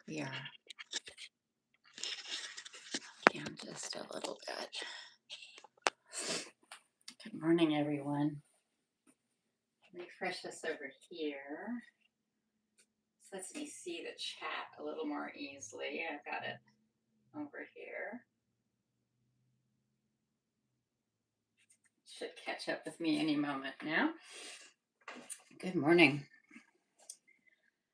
We are down just a little bit. Good morning, everyone. Refresh this over here. So lets me see the chat a little more easily. I've got it over here. Should catch up with me any moment now. Good morning.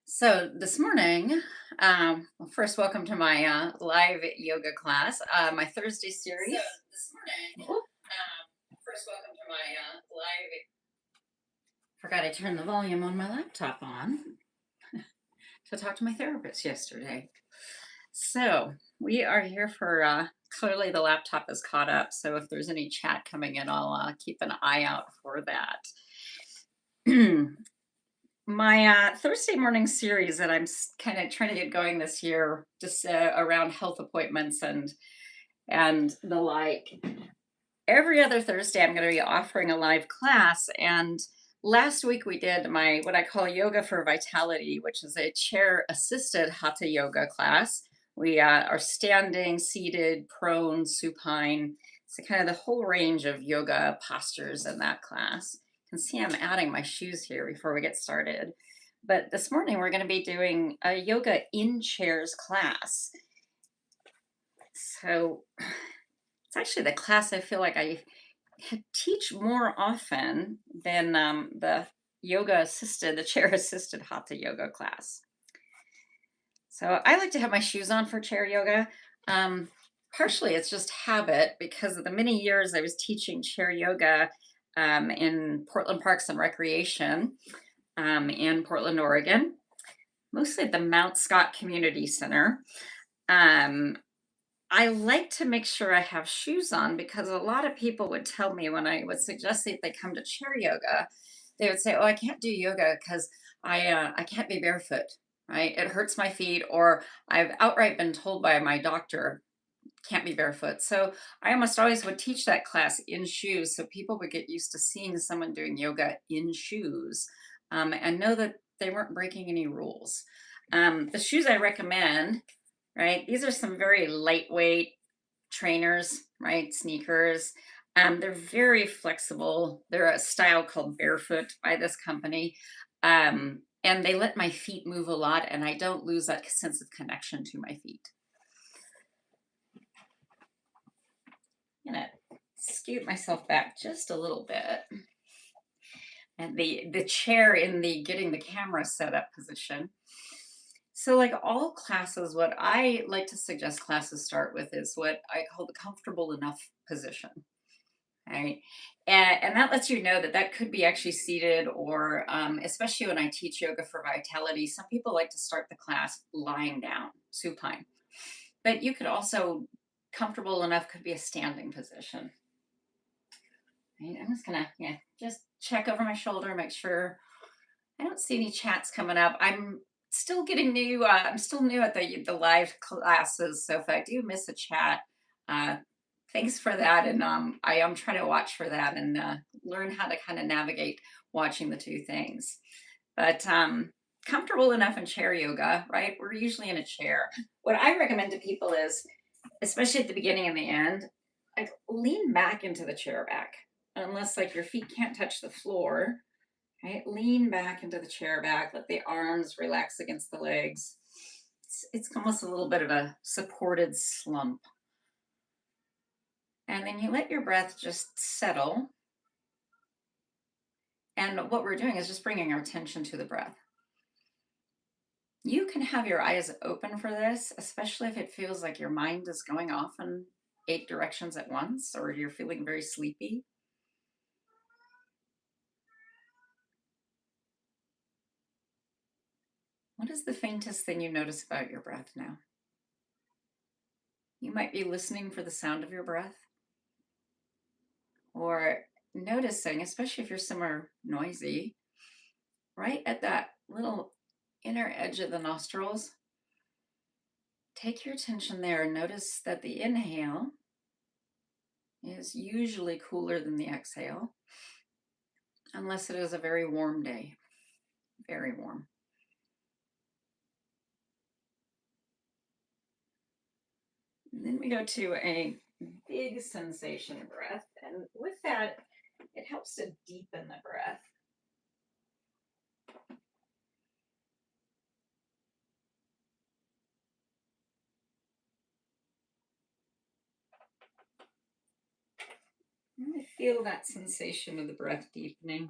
So this morning, well, first, welcome to my live yoga class, my Thursday series. So this morning, first, welcome to my live. Forgot I turned the volume on my laptop on to talk to my therapist yesterday. So we are here for, clearly the laptop is caught up. So if there's any chat coming in, I'll keep an eye out for that. My Thursday morning series that I'm kind of trying to get going this year, just around health appointments and the like. Every other Thursday, I'm going to be offering a live class. And last week we did my what I call Yoga for Vitality, which is a chair-assisted hatha yoga class. We are standing, seated, prone, supine. So kind of the whole range of yoga postures in that class. You can see I'm adding my shoes here before we get started. But this morning we're going to be doing a yoga in chairs class. So it's actually the class I feel like I teach more often than the the chair assisted hatha yoga class. So I like to have my shoes on for chair yoga. Partially it's just habit because of the many years I was teaching chair yoga in Portland Parks and Recreation in Portland, Oregon, mostly at the Mount Scott Community Center. I like to make sure I have shoes on because a lot of people would tell me when I would suggest that they come to chair yoga, they would say, "Oh, I can't do yoga because I can't be barefoot, right? It hurts my feet," or I've outright been told by my doctor can't be barefoot. So I almost always would teach that class in shoes so people would get used to seeing someone doing yoga in shoes and know that they weren't breaking any rules. The shoes I recommend, right? These are some very lightweight trainers, right? Sneakers. They're very flexible. They're a style called Barefoot by this company. And they let my feet move a lot, and I don't lose that sense of connection to my feet. I'm gonna scoot myself back just a little bit. And the chair in the getting the camera set up position. So like all classes, what I like to suggest classes start with is what I call the comfortable enough position, right? And that lets you know that that could be actually seated or especially when I teach yoga for vitality, some people like to start the class lying down, supine. But you could also, comfortable enough could be a standing position. Right? I'm just gonna, just check over my shoulder, make sure I don't see any chats coming up. I'm still getting new. I'm still new at the live classes, so if I do miss a chat, uh, thanks for that. And I am trying to watch for that and learn how to kind of navigate watching the two things. But comfortable enough in chair yoga, right? We're usually in a chair. What I recommend to people is, especially at the beginning and the end, like lean back into the chair back, unless like your feet can't touch the floor. Right? Lean back into the chair back, let the arms relax against the legs. It's almost a little bit of a supported slump. And then you let your breath just settle. And what we're doing is just bringing our attention to the breath. You can have your eyes open for this, especially if it feels like your mind is going off in 8 directions at once or you're feeling very sleepy. What is the faintest thing you notice about your breath now? You might be listening for the sound of your breath or noticing, especially if you're somewhere noisy, right at that little inner edge of the nostrils. Take your attention there and notice that the inhale is usually cooler than the exhale, unless it is a very warm day, very warm. we go to a big sensation breath. And with that, it helps to deepen the breath. And I feel that sensation of the breath deepening.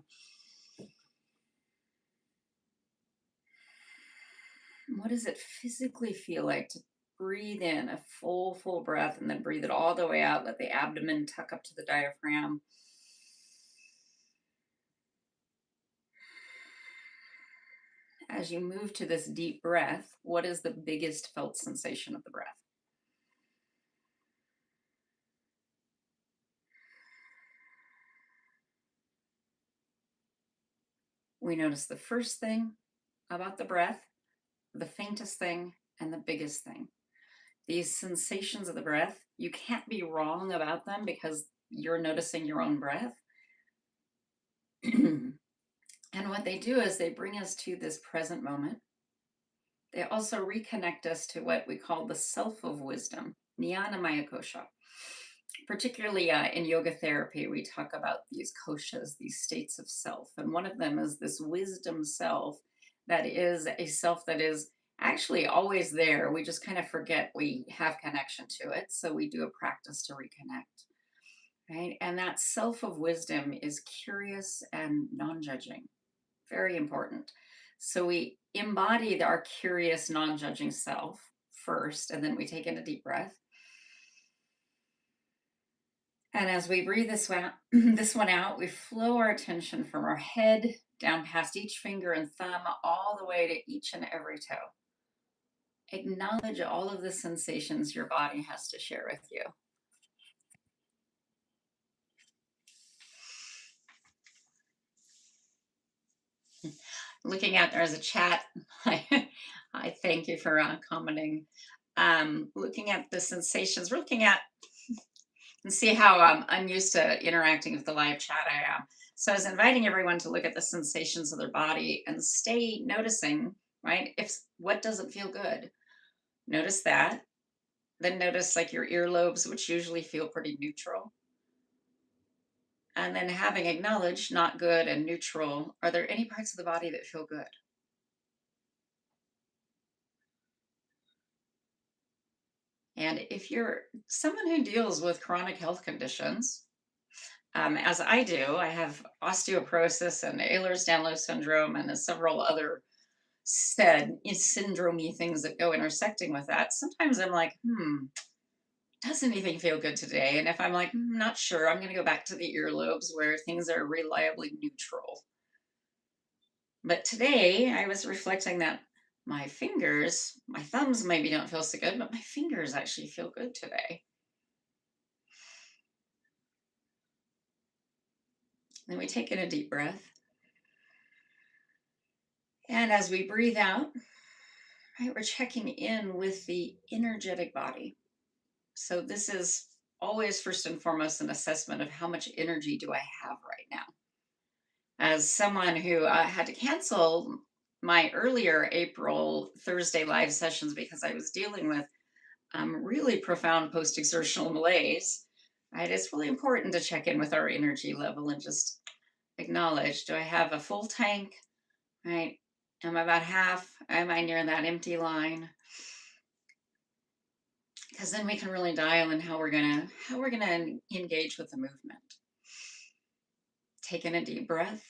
What does it physically feel like to breathe in a full breath and then breathe it all the way out? Let the abdomen tuck up to the diaphragm. As you move to this deep breath, what is the biggest felt sensation of the breath? We notice the first thing about the breath, the faintest thing, and the biggest thing. These sensations of the breath, you can't be wrong about them because you're noticing your own breath. And what they do is they bring us to this present moment. They also reconnect us to what we call the self of wisdom, jnana maya kosha. Particularly in yoga therapy, we talk about these koshas, these states of self. And one of them is this wisdom self that is a self that is actually always there. We just kind of forget we have connection to it. So we do a practice to reconnect, right? And that self of wisdom is curious and non judging, very important. So we embody our curious, non judging self first, and then we take in a deep breath. And as we breathe this one out, we flow our attention from our head down past each finger and thumb, all the way to each and every toe. Acknowledge all of the sensations your body has to share with you. Looking at, there's a chat. I thank you for commenting. Looking at the sensations, we're looking at and see how I'm used to interacting with the live chat I am. So I was inviting everyone to look at the sensations of their body and stay noticing, right? If what doesn't feel good, notice that. Then notice like your earlobes, which usually feel pretty neutral. And then having acknowledged not good and neutral, are there any parts of the body that feel good? And if you're someone who deals with chronic health conditions, as I do, I have osteoporosis and Ehlers-Danlos syndrome and several other said syndrome things that go intersecting with that. Sometimes I'm like, does anything feel good today? And if I'm like, not sure, I'm going to go back to the earlobes where things are reliably neutral. But today I was reflecting that my fingers, my thumbs maybe don't feel so good, but my fingers actually feel good today. Then we take in a deep breath. And as we breathe out, right, we're checking in with the energetic body. So this is always first and foremost an assessment of how much energy do I have right now. As someone who had to cancel my earlier April Thursday live sessions because I was dealing with really profound post-exertional malaise, right? It's really important to check in with our energy level and just acknowledge, do I have a full tank, right? Am I about half? Am I near that empty line? Because then we can really dial in how we're gonna engage with the movement. Taking a deep breath.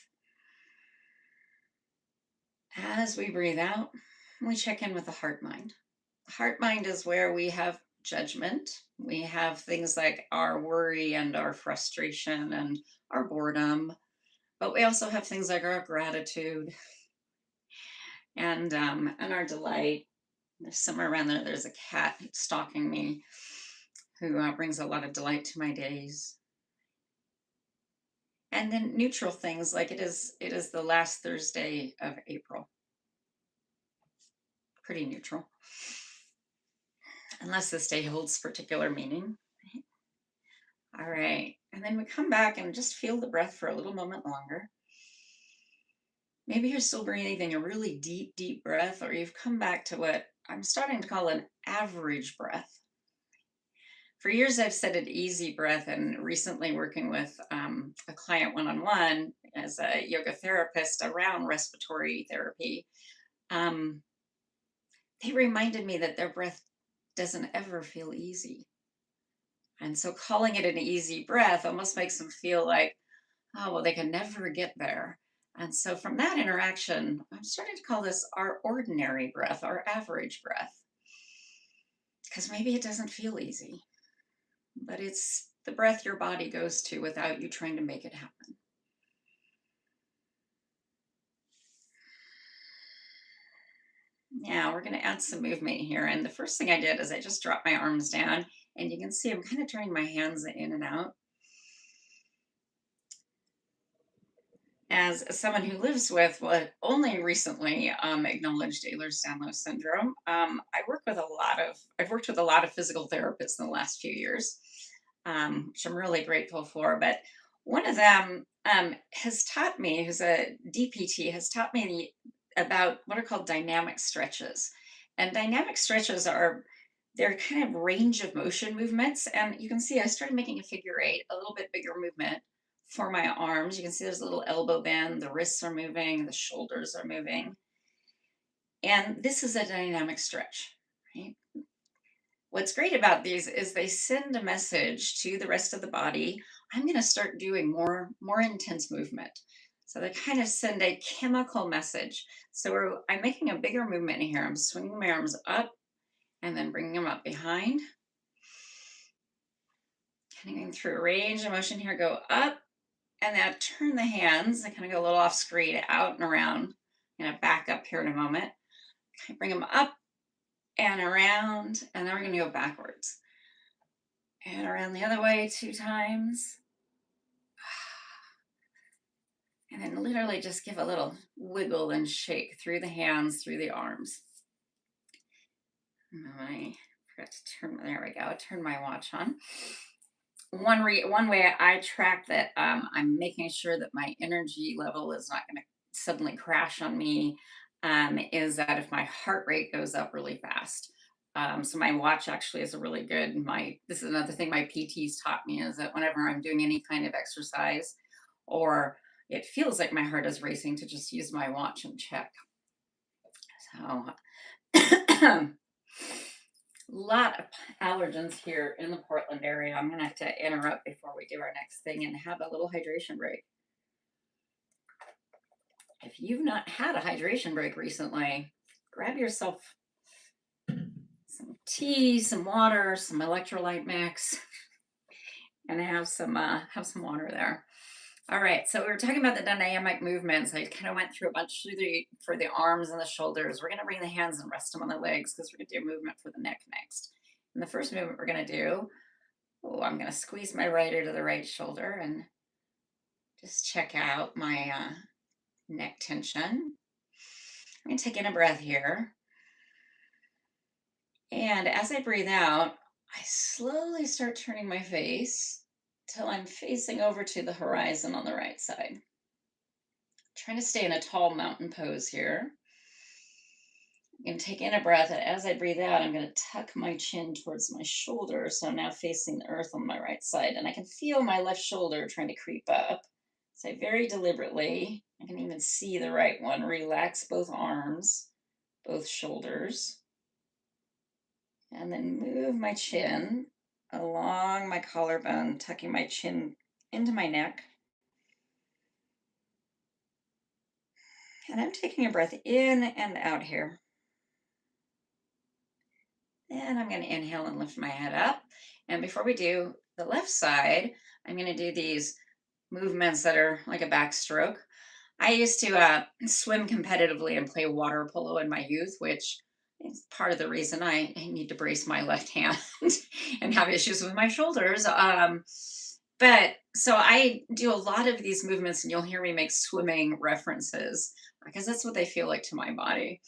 As we breathe out, we check in with the heart mind. Heart mind is where we have judgment. We have things like our worry and our frustration and our boredom, but we also have things like our gratitude and our delight. There's somewhere around there. There's a cat stalking me, who brings a lot of delight to my days. And then neutral things like it is the last Thursday of April. Pretty neutral. Unless this day holds particular meaning. All right. And then we come back and just feel the breath for a little moment longer. Maybe you're still breathing a really deep, deep breath, or you've come back to what I'm starting to call an average breath. For years, I've said an easy breath, and recently working with a client one on one as a yoga therapist around respiratory therapy, um, they reminded me that their breath doesn't ever feel easy. And so calling it an easy breath almost makes them feel like, oh, well, they can never get there. And so from that interaction, I'm starting to call this our ordinary breath, our average breath, because maybe it doesn't feel easy, but it's the breath your body goes to without you trying to make it happen. Now we're going to add some movement here. And the first thing I did is I just dropped my arms down, and you can see I'm kind of turning my hands in and out. As someone who lives with what only recently acknowledged Ehlers-Danlos syndrome, I've worked with a lot of physical therapists in the last few years, which I'm really grateful for. But one of them has taught me, who's a DPT, has taught me about what are called dynamic stretches. And dynamic stretches are they're kind of range of motion movements. And you can see I started making a figure eight, a little bit bigger movement for my arms. You can see there's a little elbow bend, the wrists are moving, the shoulders are moving. And this is a dynamic stretch, right? What's great about these is they send a message to the rest of the body. I'm going to start doing more intense movement. So they kind of send a chemical message. So I'm making a bigger movement here. I'm swinging my arms up and then bringing them up behind. Kind of going through a range of motion here. Go up and now turn the hands. I kind of go a little off screen, out and around. I'm going to back up here in a moment. Okay, bring them up and around, and then we're going to go backwards. And around the other way 2 times. And then literally just give a little wiggle and shake through the hands, through the arms. And I forgot to turn, there we go, turn my watch on. One way I track that I'm making sure that my energy level is not going to suddenly crash on me is that if my heart rate goes up really fast. So my watch actually is a really good, this is another thing my PTs taught me, is that whenever I'm doing any kind of exercise or it feels like my heart is racing, to just use my watch and check. So lot of allergens here in the Portland area. I'm gonna have to interrupt before we do our next thing and have a little hydration break. If you've not had a hydration break recently, grab yourself some tea, some water, some electrolyte mix, and have some water there. All right, so we were talking about the dynamic movements. I kind of went through a bunch for the arms and the shoulders. We're gonna bring the hands and rest them on the legs because we're gonna do a movement for the neck next. And the first movement we're gonna do, oh, I'm gonna squeeze my right ear to the right shoulder and just check out my neck tension. I'm gonna take in a breath here. And as I breathe out, I slowly start turning my face till I'm facing over to the horizon on the right side. Trying to stay in a tall mountain pose here. I'm going to take in a breath, and as I breathe out, I'm going to tuck my chin towards my shoulder. So I'm now facing the earth on my right side, and I can feel my left shoulder trying to creep up. So I very deliberately, I can even see the right one, relax both arms, both shoulders, and then move my chin along my collarbone, tucking my chin into my neck. And I'm taking a breath in and out here. Then I'm going to inhale and lift my head up. And before we do the left side, I'm going to do these movements that are like a backstroke. I used to swim competitively and play water polo in my youth, which is part of the reason I need to brace my left hand and have issues with my shoulders. But so I do a lot of these movements, and you'll hear me make swimming references because that's what they feel like to my body.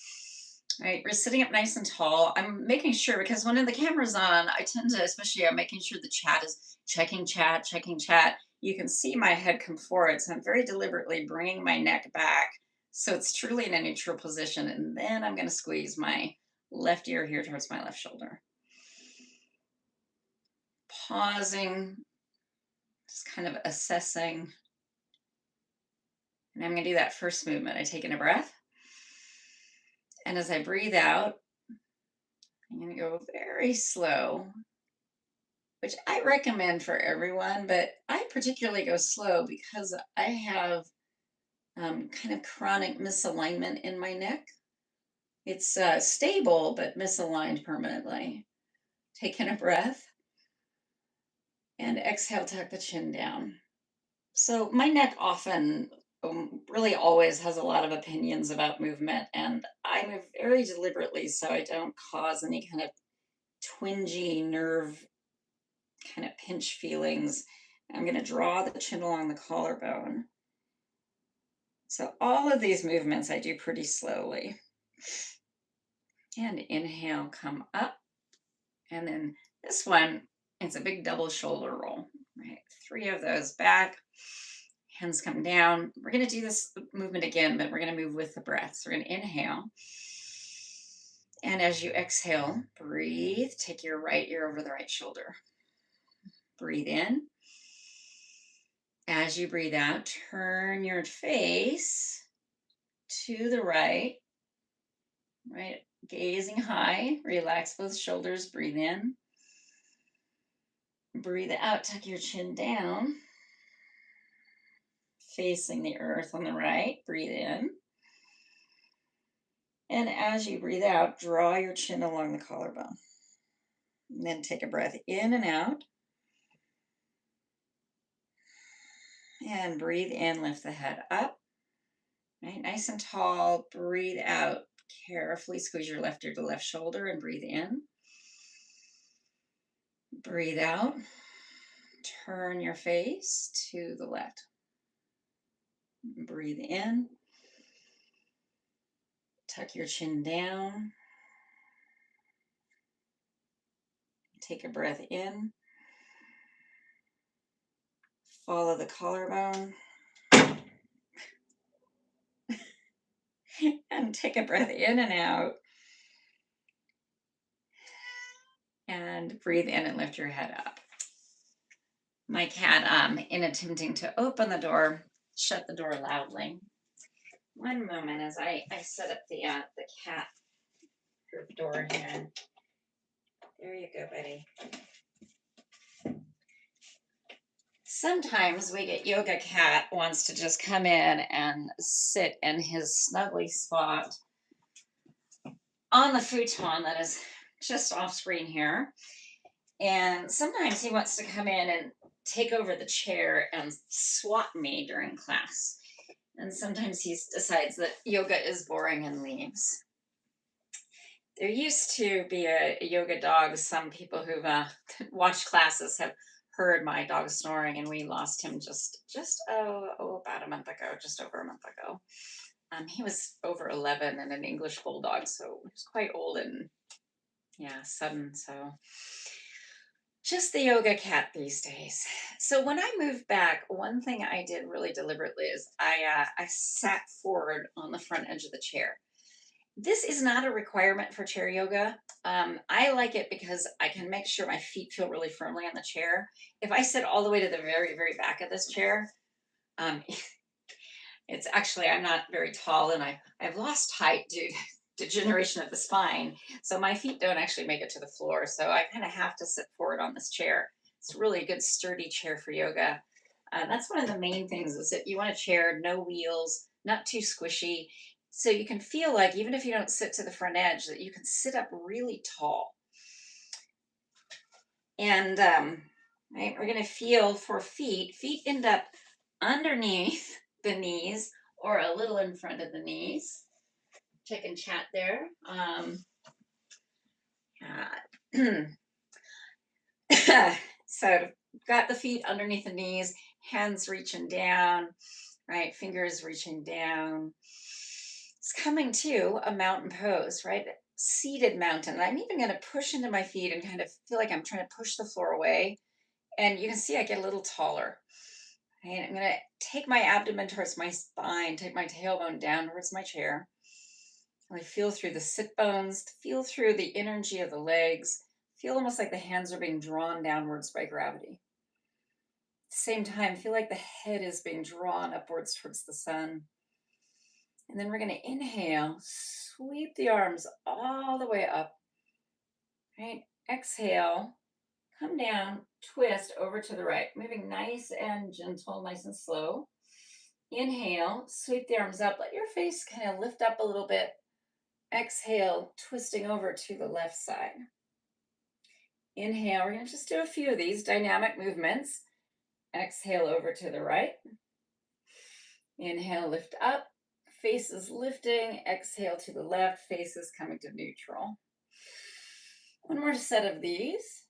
Right, we're sitting up nice and tall. I'm making sure, because when the camera's on, I tend to, especially I'm making sure the chat is checking chat, checking chat. You can see my head come forward. So I'm very deliberately bringing my neck back. So it's truly in a neutral position. And then I'm going to squeeze my left ear here towards my left shoulder. pausing, just kind of assessing. And I'm going to do that first movement. I take in a breath. And as I breathe out, I'm going to go very slow, which I recommend for everyone, but I particularly go slow because I have kind of chronic misalignment in my neck. It's stable, but misaligned permanently. Take in a breath and exhale, tuck the chin down. So my neck often, really always has a lot of opinions about movement, and I move very deliberately so I don't cause any kind of twingy nerve kind of pinch feelings. I'm going to draw the chin along the collarbone. So all of these movements I do pretty slowly. And inhale, come up. And then this one, it's a big double shoulder roll, right? 3 of those back, hands come down. We're going to do this movement again, but we're going to move with the breath. So we're going to inhale. And as you exhale, breathe. Take your right ear over the right shoulder. Breathe in. As you breathe out, turn your face to the right, right? Gazing high, relax both shoulders, breathe in. Breathe out, tuck your chin down. Facing the earth on the right, breathe in. And as you breathe out, draw your chin along the collarbone. And then take a breath in and out. And breathe in, lift the head up. Right, nice and tall. Breathe out. Carefully squeeze your left ear to left shoulder and breathe in. Breathe out. Turn your face to the left. Breathe in. Tuck your chin down. Take a breath in. Follow the collarbone. And take a breath in and out. And breathe in and lift your head up. My cat, in attempting to open the door, shut the door loudly. One moment as I set up the cat door here. There you go, buddy. Sometimes we get Yoga Cat wants to just come in and sit in his snuggly spot on the futon that is just off screen here. And sometimes he wants to come in and take over the chair and swat me during class. And sometimes he decides that yoga is boring and leaves. There used to be a yoga dog. Some people who've watched classes have heard my dog snoring, and we lost him just about a month ago, just over a month ago. He was over 11 and an English bulldog, so he was quite old and sudden. So just the yoga cat these days. So when I moved back, one thing I did really deliberately is I sat forward on the front edge of the chair. This is not a requirement for chair yoga. I like it because I can make sure my feet feel really firmly on the chair. If I sit all the way to the very, very back of this chair, it's actually, I'm not very tall and I've lost height due to degeneration of the spine. So my feet don't actually make it to the floor. So I kind of have to sit forward on this chair. It's really a good sturdy chair for yoga. That's one of the main things is that you want a chair, no wheels, not too squishy. So you can feel like, even if you don't sit to the front edge, that you can sit up really tall. And right, we're going to feel for feet. Feet end up underneath the knees or a little in front of the knees. Check and chat there. So got the feet underneath the knees, hands reaching down, right? Fingers reaching down. It's coming to a mountain pose, right? Seated mountain. I'm even going to push into my feet and kind of feel like I'm trying to push the floor away. And you can see I get a little taller. Right? I'm going to take my abdomen towards my spine, take my tailbone down towards my chair. I feel through the sit bones, feel through the energy of the legs, Feel almost like the hands are being drawn downwards by gravity. Same time, feel like the head is being drawn upwards towards the sun. And then we're going to inhale, sweep the arms all the way up, right? Exhale, come down, twist over to the right, moving nice and gentle, nice and slow. Inhale, sweep the arms up, let your face kind of lift up a little bit. Exhale, twisting over to the left side. Inhale, we're going to just do a few of these dynamic movements. Exhale over to the right. Inhale, lift up, face is lifting. Exhale to the left, face is coming to neutral. One more set of these.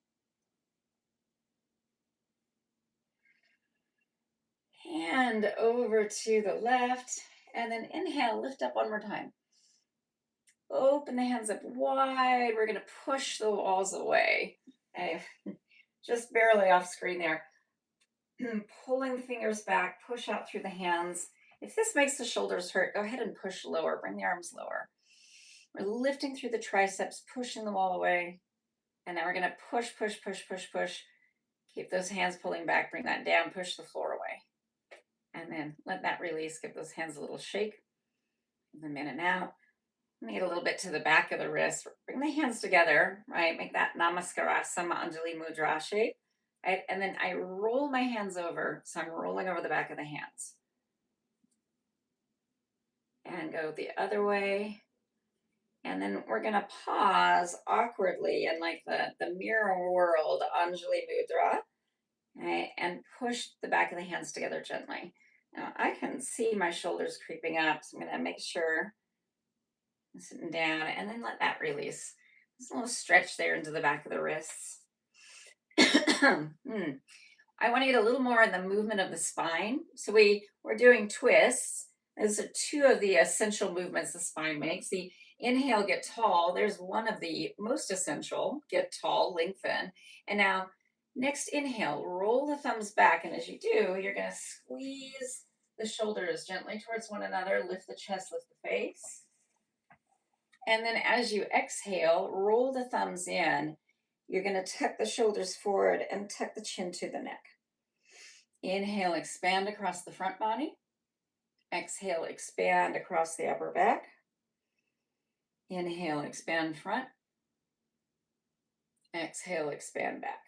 Hand over to the left, and then inhale, lift up one more time. Open the hands up wide. We're going to push the walls away. Okay. Just barely off screen there. Pulling the fingers back, push out through the hands. If this makes the shoulders hurt, go ahead and push lower. Bring the arms lower. We're lifting through the triceps, pushing the wall away. And now we're going to push, push, push, push, push. Keep those hands pulling back. Bring that down. Push the floor away. And then let that release. Give those hands a little shake. Give them in and out. Get a little bit to the back of the wrist. Bring the hands together, right? Make that Namaskarasana Anjali Mudra shape, right? And then I roll my hands over. So I'm rolling over the back of the hands. And go the other way. And then we're going to pause awkwardly in like the mirror world Anjali Mudra, right? And push the back of the hands together gently. Now I can see my shoulders creeping up, so I'm going to make sure I'm sitting down and then let that release. Just a little stretch there into the back of the wrists. I want to get a little more in the movement of the spine. So we're doing twists. Those are two of the essential movements the spine makes. The inhale, get tall. There's one of the most essential, get tall, lengthen. And now next inhale, roll the thumbs back. And as you do, you're going to squeeze the shoulders gently towards one another, lift the chest, lift the face. And then as you exhale, roll the thumbs in. You're going to tuck the shoulders forward and tuck the chin to the neck. Inhale, expand across the front body. Exhale, expand across the upper back. Inhale, expand front. Exhale, expand back.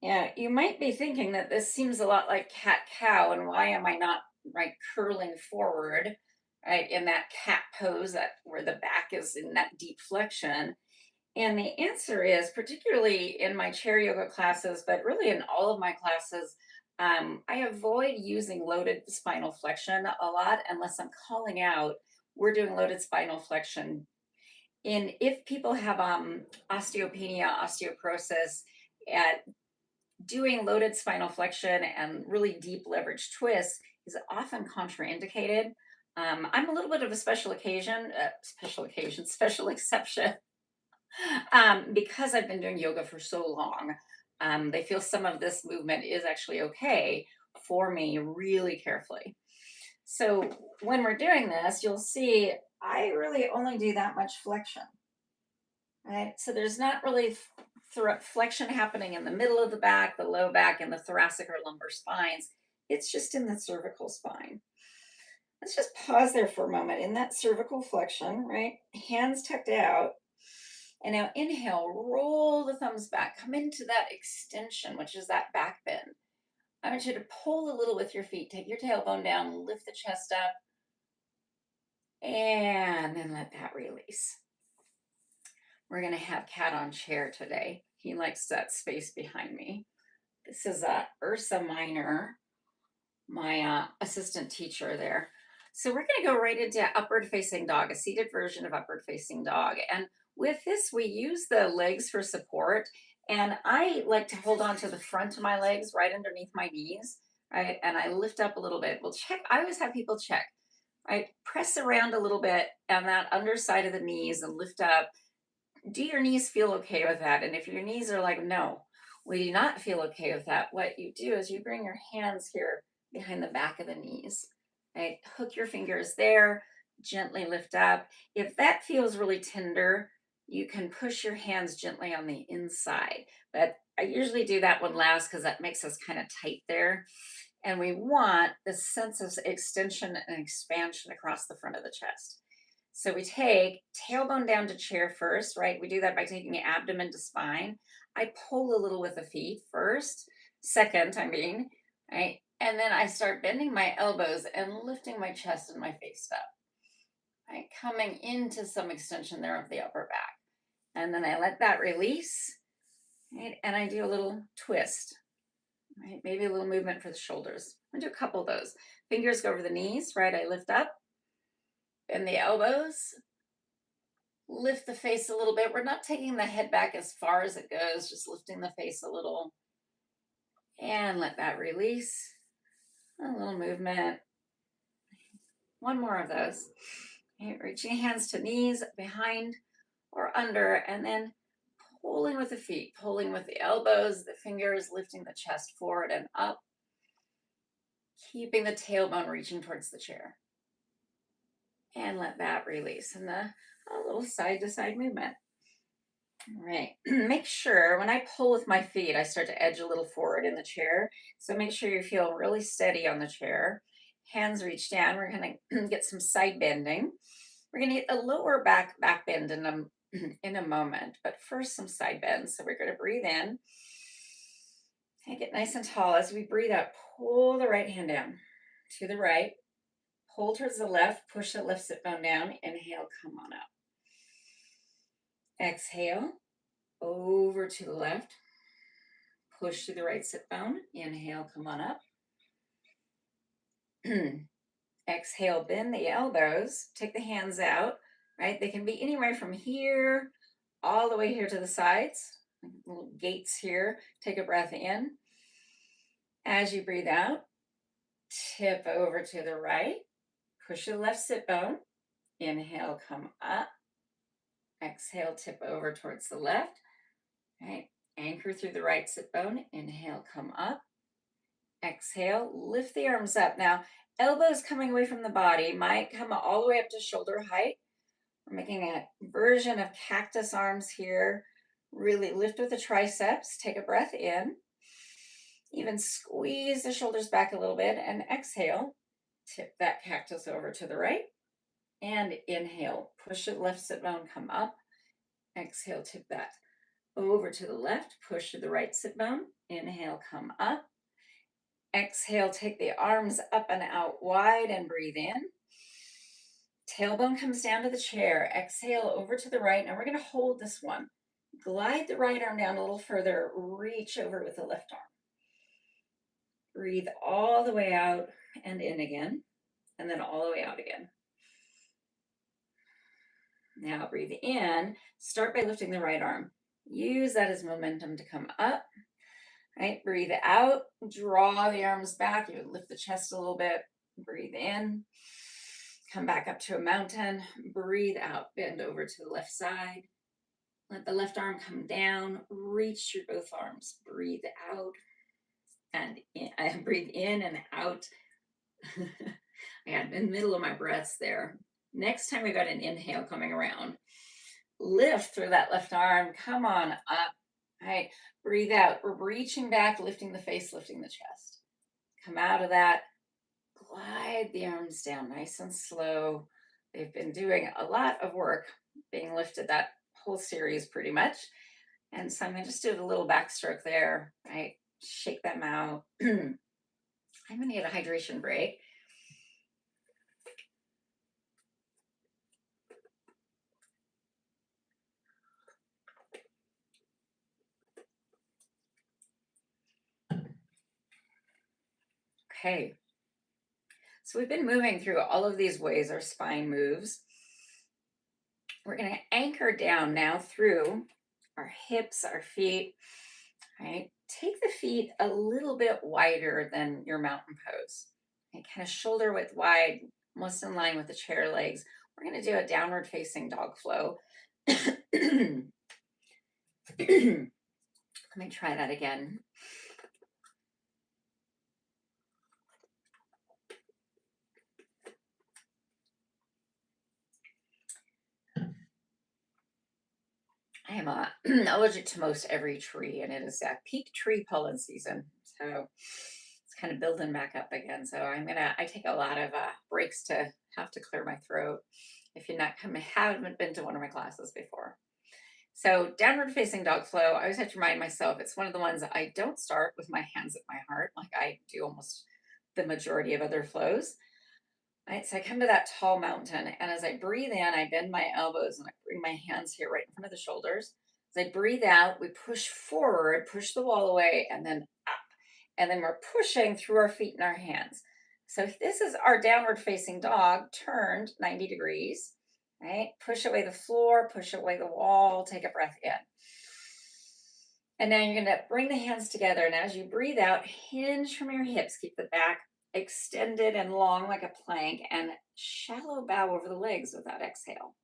Yeah, you might be thinking that this seems a lot like cat-cow, and why am I not right curling forward, right, in that cat pose, that where the back is in that deep flexion? And the answer is, particularly in my chair yoga classes, but really in all of my classes, I avoid using loaded spinal flexion a lot unless I'm calling out, we're doing loaded spinal flexion. And if people have osteopenia, osteoporosis, doing loaded spinal flexion and really deep leverage twists is often contraindicated. I'm a little bit of a special exception because I've been doing yoga for so long. They feel some of this movement is actually okay for me really carefully. So when we're doing this, you'll see I really only do that much flexion, right? So there's not really flexion happening in the middle of the back, the low back, and the thoracic or lumbar spines. It's just in the cervical spine. Let's just pause there for a moment in that cervical flexion, right? Hands tucked out. And now inhale, roll the thumbs back, come into that extension, which is that back bend. I want you to pull a little with your feet, take your tailbone down, lift the chest up, and then let that release. We're going to have cat on chair today. He likes that space behind me. This is Ursa Minor, my assistant teacher there. So we're going to go right into upward facing dog, a seated version of upward facing dog. And with this, we use the legs for support. And I like to hold on to the front of my legs right underneath my knees, right? And I lift up a little bit. We'll check. I always have people check, right? Press around a little bit on that underside of the knees and lift up. Do your knees feel okay with that? And if your knees are like, no, we do not feel okay with that, what you do is you bring your hands here behind the back of the knees, right? Hook your fingers there, gently lift up. If that feels really tender, you can push your hands gently on the inside, but I usually do that one last because that makes us kind of tight there. And we want this sense of extension and expansion across the front of the chest. So we take tailbone down to chair first, right? We do that by taking the abdomen to spine. I pull a little with the feet first, second, I mean, right? And then I start bending my elbows and lifting my chest and my face up, right? Coming into some extension there of the upper back. And then I let that release, right? And I do a little twist, right? Maybe a little movement for the shoulders. I do a couple of those. Fingers go over the knees, right? I lift up, bend the elbows, lift the face a little bit. We're not taking the head back as far as it goes, just lifting the face a little. And let that release. A little movement. One more of those. Okay, reaching hands to knees, behind or under, and then pulling with the feet, pulling with the elbows, the fingers, lifting the chest forward and up, keeping the tailbone reaching towards the chair. And let that release. And a little side to side movement. All right. Make sure when I pull with my feet, I start to edge a little forward in the chair. So make sure you feel really steady on the chair. Hands reach down. We're going to get some side bending. We're going to get a lower back bend in a moment, but first some side bends. So we're going to breathe in and get nice and tall. As we breathe out, pull the right hand down to the right, pull towards the left, push the left sit bone down, inhale, come on up. Exhale, over to the left, push to the right sit bone, inhale, come on up. Exhale, bend the elbows, take the hands out, right? They can be anywhere from here all the way here to the sides, little gates here. Take a breath in. As you breathe out, tip over to the right, push the left sit bone, inhale, come up. Exhale, tip over towards the left, right? Anchor through the right sit bone, inhale, come up. Exhale, lift the arms up. Now, elbows coming away from the body might come all the way up to shoulder height. We're making a version of cactus arms here. Really lift with the triceps. Take a breath in. Even squeeze the shoulders back a little bit and exhale. Tip that cactus over to the right. And inhale, push the left sit bone, come up. Exhale, tip that over to the left. Push to the right sit bone. Inhale, come up. Exhale, take the arms up and out wide and breathe in. Tailbone comes down to the chair. Exhale over to the right. Now we're going to hold this one. Glide the right arm down a little further. Reach over with the left arm. Breathe all the way out and in again. And then all the way out again. Now breathe in. Start by lifting the right arm. Use that as momentum to come up. Right? Breathe out. Draw the arms back. You lift the chest a little bit. Breathe in. Come back up to a mountain. Breathe out. Bend over to the left side. Let the left arm come down. Reach through both arms. Breathe out and in. Breathe in and out. I got in the middle of my breaths there. Next time we got an inhale coming around. Lift through that left arm. Come on up. All right. Breathe out. We're reaching back, lifting the face, lifting the chest. Come out of that. Glide the arms down nice and slow. They've been doing a lot of work being lifted that whole series pretty much. And so I'm going to just do a little backstroke there, right? Shake them out. I'm going to get a hydration break. Okay. So we've been moving through all of these ways our spine moves. We're going to anchor down now through our hips, our feet, right? Take the feet a little bit wider than your mountain pose. Okay, kind of shoulder width wide, almost in line with the chair legs. We're going to do a downward facing dog flow. Let me try that again. I am allergic to most every tree, and it is peak tree pollen season. So it's kind of building back up again. So I take a lot of breaks to have to clear my throat. If you're not coming, haven't been to one of my classes before. So downward facing dog flow, I always have to remind myself it's one of the ones that I don't start with my hands at my heart, like I do almost the majority of other flows. Right, so I come to that tall mountain, and as I breathe in, I bend my elbows and I bring my hands here right in front of the shoulders. As I breathe out, we push forward, push the wall away, and then up. And then we're pushing through our feet and our hands. So this is our downward facing dog turned 90 degrees, right? Push away the floor, push away the wall, take a breath in. And now you're going to bring the hands together. And as you breathe out, hinge from your hips, keep the back extended and long like a plank, and shallow bow over the legs with that exhale.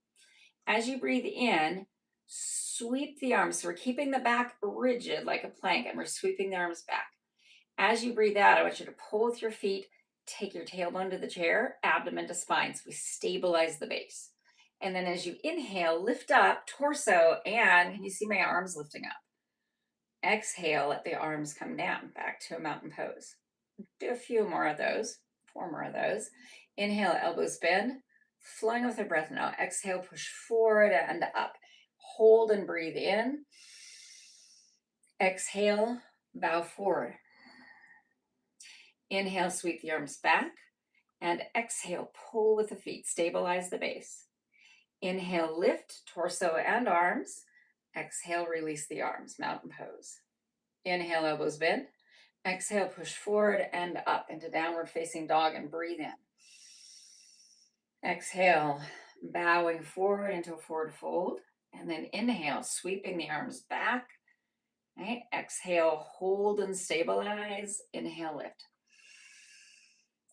As you breathe in, sweep the arms. So we're keeping the back rigid like a plank, and we're sweeping the arms back. As you breathe out, I want you to pull with your feet, take your tailbone to the chair, abdomen to spine. So we stabilize the base. And then as you inhale, lift up torso, and can you see my arms lifting up? Exhale, let the arms come down back to a mountain pose. Do a few more of those, 4 more of those. Inhale, elbows bend, flowing with the breath now. Exhale, push forward and up. Hold and breathe in. Exhale, bow forward. Inhale, sweep the arms back. And exhale, pull with the feet, stabilize the base. Inhale, lift torso and arms. Exhale, release the arms, mountain pose. Inhale, elbows bend. Exhale, push forward and up into downward facing dog and breathe in. Exhale, bowing forward into a forward fold. And then inhale, sweeping the arms back. Right? Exhale, hold and stabilize. Inhale, lift.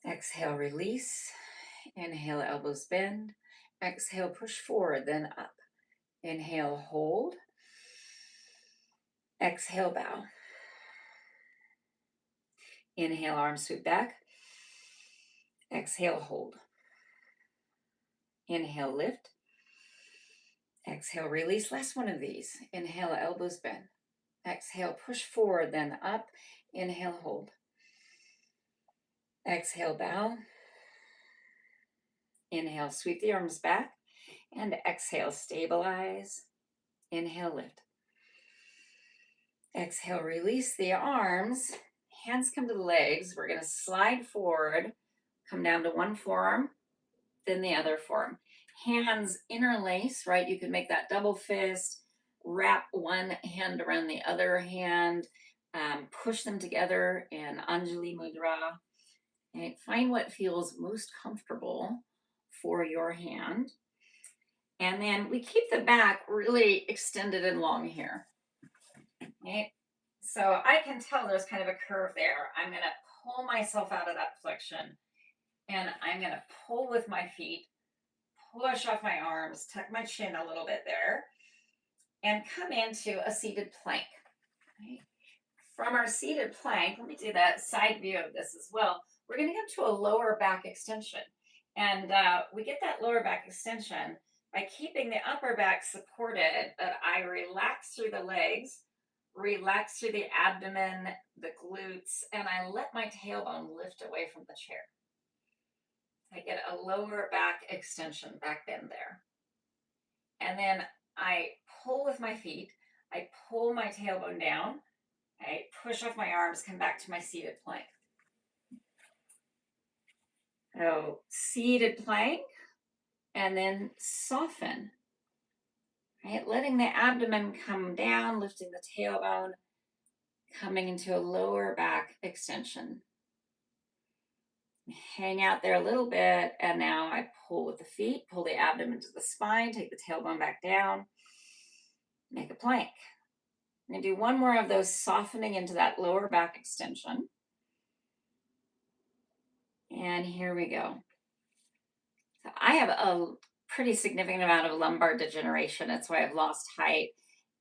Exhale, release. Inhale, elbows bend. Exhale, push forward, then up. Inhale, hold. Exhale, bow. Inhale, arms sweep back. Exhale, hold. Inhale, lift. Exhale, release. Last one of these. Inhale, elbows bend. Exhale, push forward, then up. Inhale, hold. Exhale, bow. Inhale, sweep the arms back. And exhale, stabilize. Inhale, lift. Exhale, release the arms. Hands come to the legs. We're going to slide forward, come down to one forearm, then the other forearm. Hands interlace, right? You can make that double fist, wrap one hand around the other hand, push them together in Anjali Mudra. And find what feels most comfortable for your hand. And then we keep the back really extended and long here. Okay? So I can tell there's kind of a curve there. I'm going to pull myself out of that flexion, and I'm going to pull with my feet, push off my arms, tuck my chin a little bit there, and come into a seated plank. Right? From our seated plank, let me do that side view of this as well. We're going to come to a lower back extension. And we get that lower back extension by keeping the upper back supported, but I relax through the legs, relax through the abdomen, the glutes, and I let my tailbone lift away from the chair. I get a lower back extension, back bend there. And then I pull with my feet. I pull my tailbone down. I push off my arms, come back to my seated plank. So seated plank, and then soften. Right? Letting the abdomen come down, lifting the tailbone, coming into a lower back extension. Hang out there a little bit, and now I pull with the feet, pull the abdomen to the spine, take the tailbone back down, make a plank. I'm going to do one more of those, softening into that lower back extension. And here we go. So I have a pretty significant amount of lumbar degeneration. That's why I've lost height.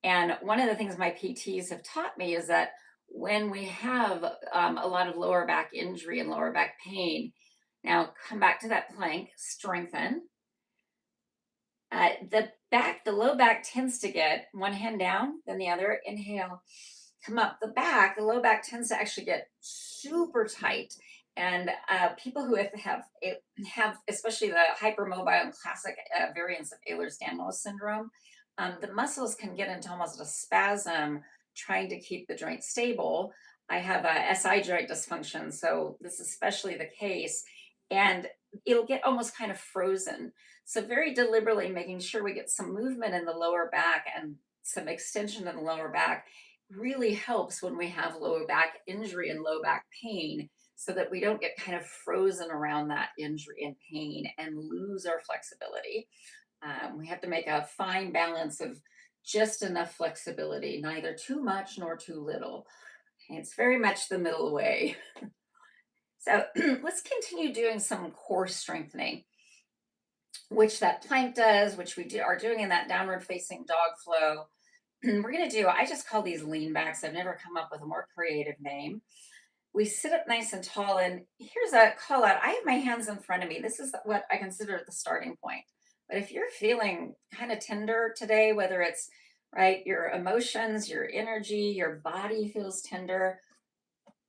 And one of the things my PTs have taught me is that when we have a lot of lower back injury and lower back pain, now come back to that plank, strengthen, The low back tends to get one hand down, then the other. Inhale, come up. The low back tends to actually get super tight. And people who have, especially the hypermobile and classic variants of Ehlers-Danlos syndrome, the muscles can get into almost a spasm trying to keep the joint stable. I have a SI joint dysfunction, so this is especially the case. And it'll get almost kind of frozen. So very deliberately making sure we get some movement in the lower back and some extension in the lower back really helps when we have lower back injury and low back pain, so that we don't get kind of frozen around that injury and pain and lose our flexibility. We have to make a fine balance of just enough flexibility, neither too much nor too little. It's very much the middle way. So let's continue doing some core strengthening, which that plank does, which are doing in that downward facing dog flow. We're going to do, I just call these lean backs. I've never come up with a more creative name. We sit up nice and tall, and here's a call out. I have my hands in front of me. This is what I consider the starting point. But if you're feeling kind of tender today, whether it's right, your emotions, your energy, your body feels tender,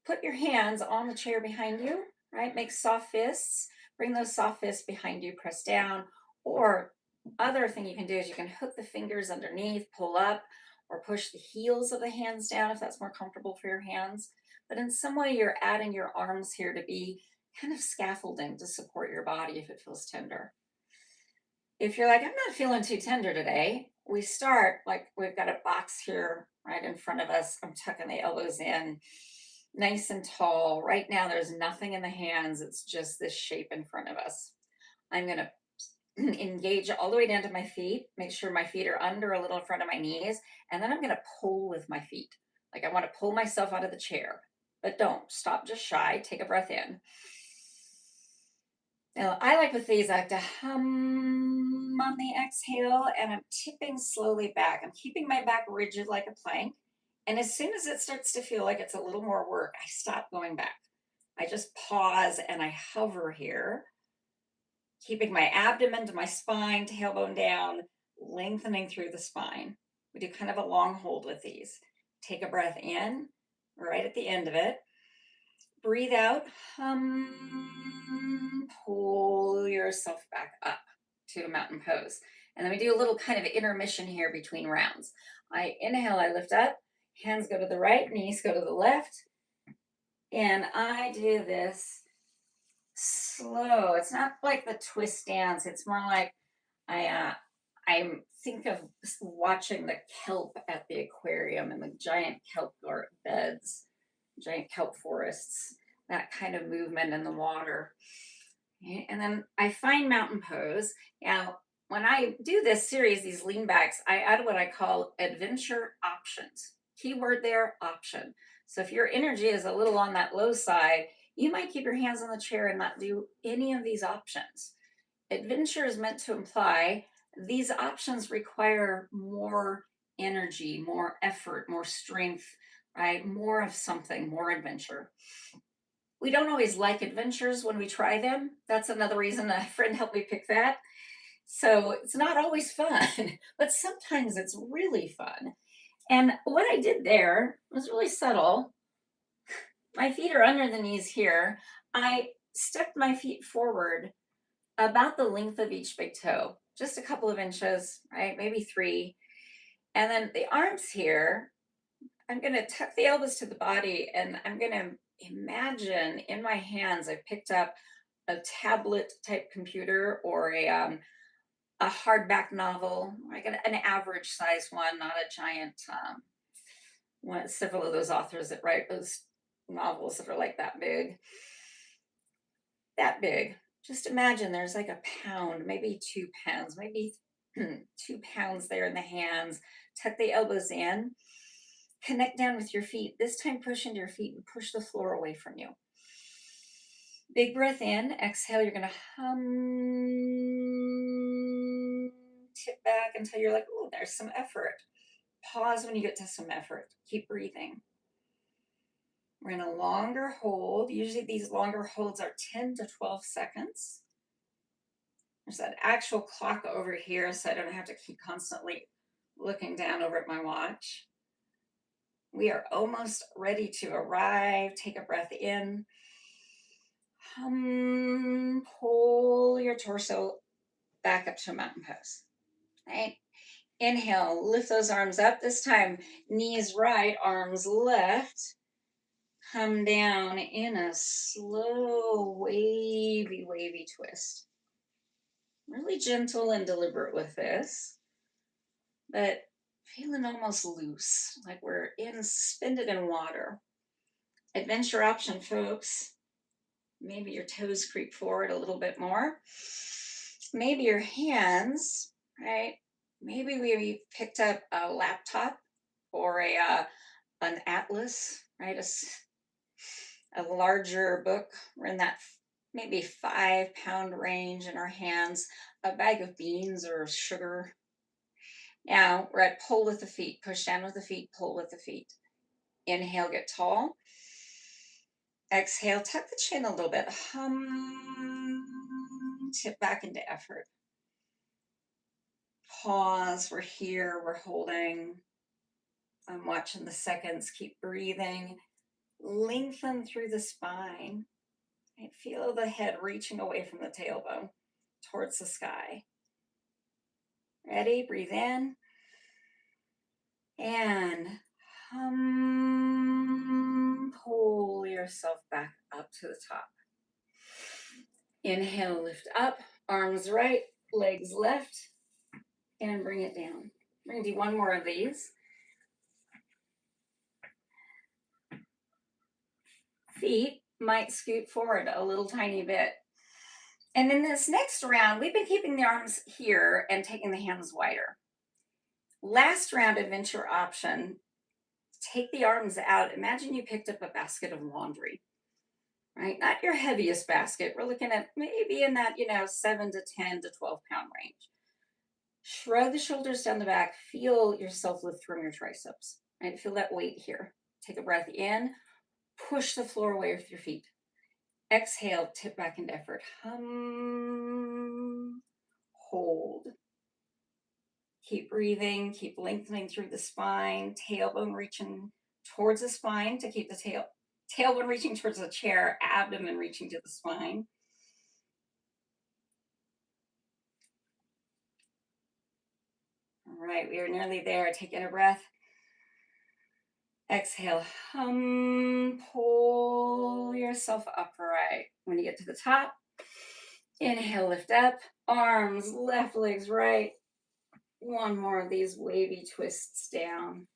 put your hands on the chair behind you, right? Make soft fists. Bring those soft fists behind you, press down. Or other thing you can do is you can hook the fingers underneath, pull up, or push the heels of the hands down if that's more comfortable for your hands. But in some way, you're adding your arms here to be kind of scaffolding to support your body if it feels tender. If you're like, I'm not feeling too tender today, we start like we've got a box here right in front of us. I'm tucking the elbows in nice and tall. Right now, there's nothing in the hands. It's just this shape in front of us. I'm going to engage all the way down to my feet, make sure my feet are under a little in front of my knees. And then I'm going to pull with my feet. Like I want to pull myself out of the chair, but don't stop just shy. Take a breath in. Now, I like with these, I have to hum on the exhale and I'm tipping slowly back. I'm keeping my back rigid like a plank. And as soon as it starts to feel like it's a little more work, I stop going back. I just pause and I hover here, keeping my abdomen to my spine, tailbone down, lengthening through the spine. We do kind of a long hold with these. Take a breath in, right at the end of it. Breathe out, pull yourself back up to a mountain pose. And then we do a little kind of intermission here between rounds. I inhale, I lift up, hands go to the right, knees go to the left. And I do this slow. It's not like the twist dance. It's more like I think of watching the kelp at the aquarium and the giant kelp beds, giant kelp forests, that kind of movement in the water. Okay, and then I find mountain pose. Now, when I do this series, these lean backs, I add what I call adventure options. Keyword there, option. So if your energy is a little on that low side, you might keep your hands on the chair and not do any of these options. Adventure is meant to imply these options require more energy, more effort, more strength, right? More of something, more adventure. We don't always like adventures when we try them. That's another reason a friend helped me pick that. So it's not always fun, but sometimes it's really fun. And what I did there was really subtle. My feet are under the knees here. I stepped my feet forward about the length of each big toe, just a couple of inches, right? Maybe 3. And then the arms here, I'm going to tuck the elbows to the body and I'm going to imagine in my hands, I've picked up a tablet type computer or a hardback novel, like an average size one, not a giant one. Several of those authors that write those novels that are like that big. That big. Just imagine there's like a pound, maybe 2 pounds, maybe 2 pounds there in the hands. Tuck the elbows in. Connect down with your feet. This time push into your feet and push the floor away from you. Big breath in. Exhale, you're going to hum. Tip back until you're like, oh, there's some effort. Pause when you get to some effort. Keep breathing. We're in a longer hold. Usually these longer holds are 10 to 12 seconds. There's an actual clock over here, so I don't have to keep constantly looking down over at my watch. We are almost ready to arrive. Take a breath in. Pull your torso back up to a mountain pose. Right? Inhale, lift those arms up. This time, knees right, arms left. Come down in a slow, wavy, wavy twist. Really gentle and deliberate with this, but feeling almost loose, like we're suspended in water. Adventure option, folks. Maybe your toes creep forward a little bit more. Maybe your hands, right? Maybe we picked up a laptop or an atlas, right? A larger book. We're in that maybe 5 pound range in our hands, a bag of beans or sugar. Now we're at pull with the feet, push down with the feet, pull with the feet. Inhale, get tall. Exhale, tuck the chin a little bit. Tip back into effort. Pause, we're here, we're holding. I'm watching the seconds, keep breathing. Lengthen through the spine. And feel the head reaching away from the tailbone towards the sky. Ready? Breathe in. And pull yourself back up to the top. Inhale, lift up, arms right, legs left, and bring it down. We're going to do one more of these. Feet might scoot forward a little tiny bit. And in this next round, we've been keeping the arms here and taking the hands wider. Last round adventure option, take the arms out. Imagine you picked up a basket of laundry, right? Not your heaviest basket. We're looking at maybe in that, 7 to 10 to 12 pound range. Shrug the shoulders down the back. Feel yourself lift from your triceps, right? Feel that weight here. Take a breath in. Push the floor away with your feet. Exhale, tip back into effort. Hold. Keep breathing, keep lengthening through the spine, tailbone reaching towards the spine to keep the tailbone reaching towards the chair, abdomen reaching to the spine. All right, we are nearly there. Take in a breath. Exhale, pull yourself upright. When you get to the top, inhale, lift up, arms, left, legs right. One more of these wavy twists down.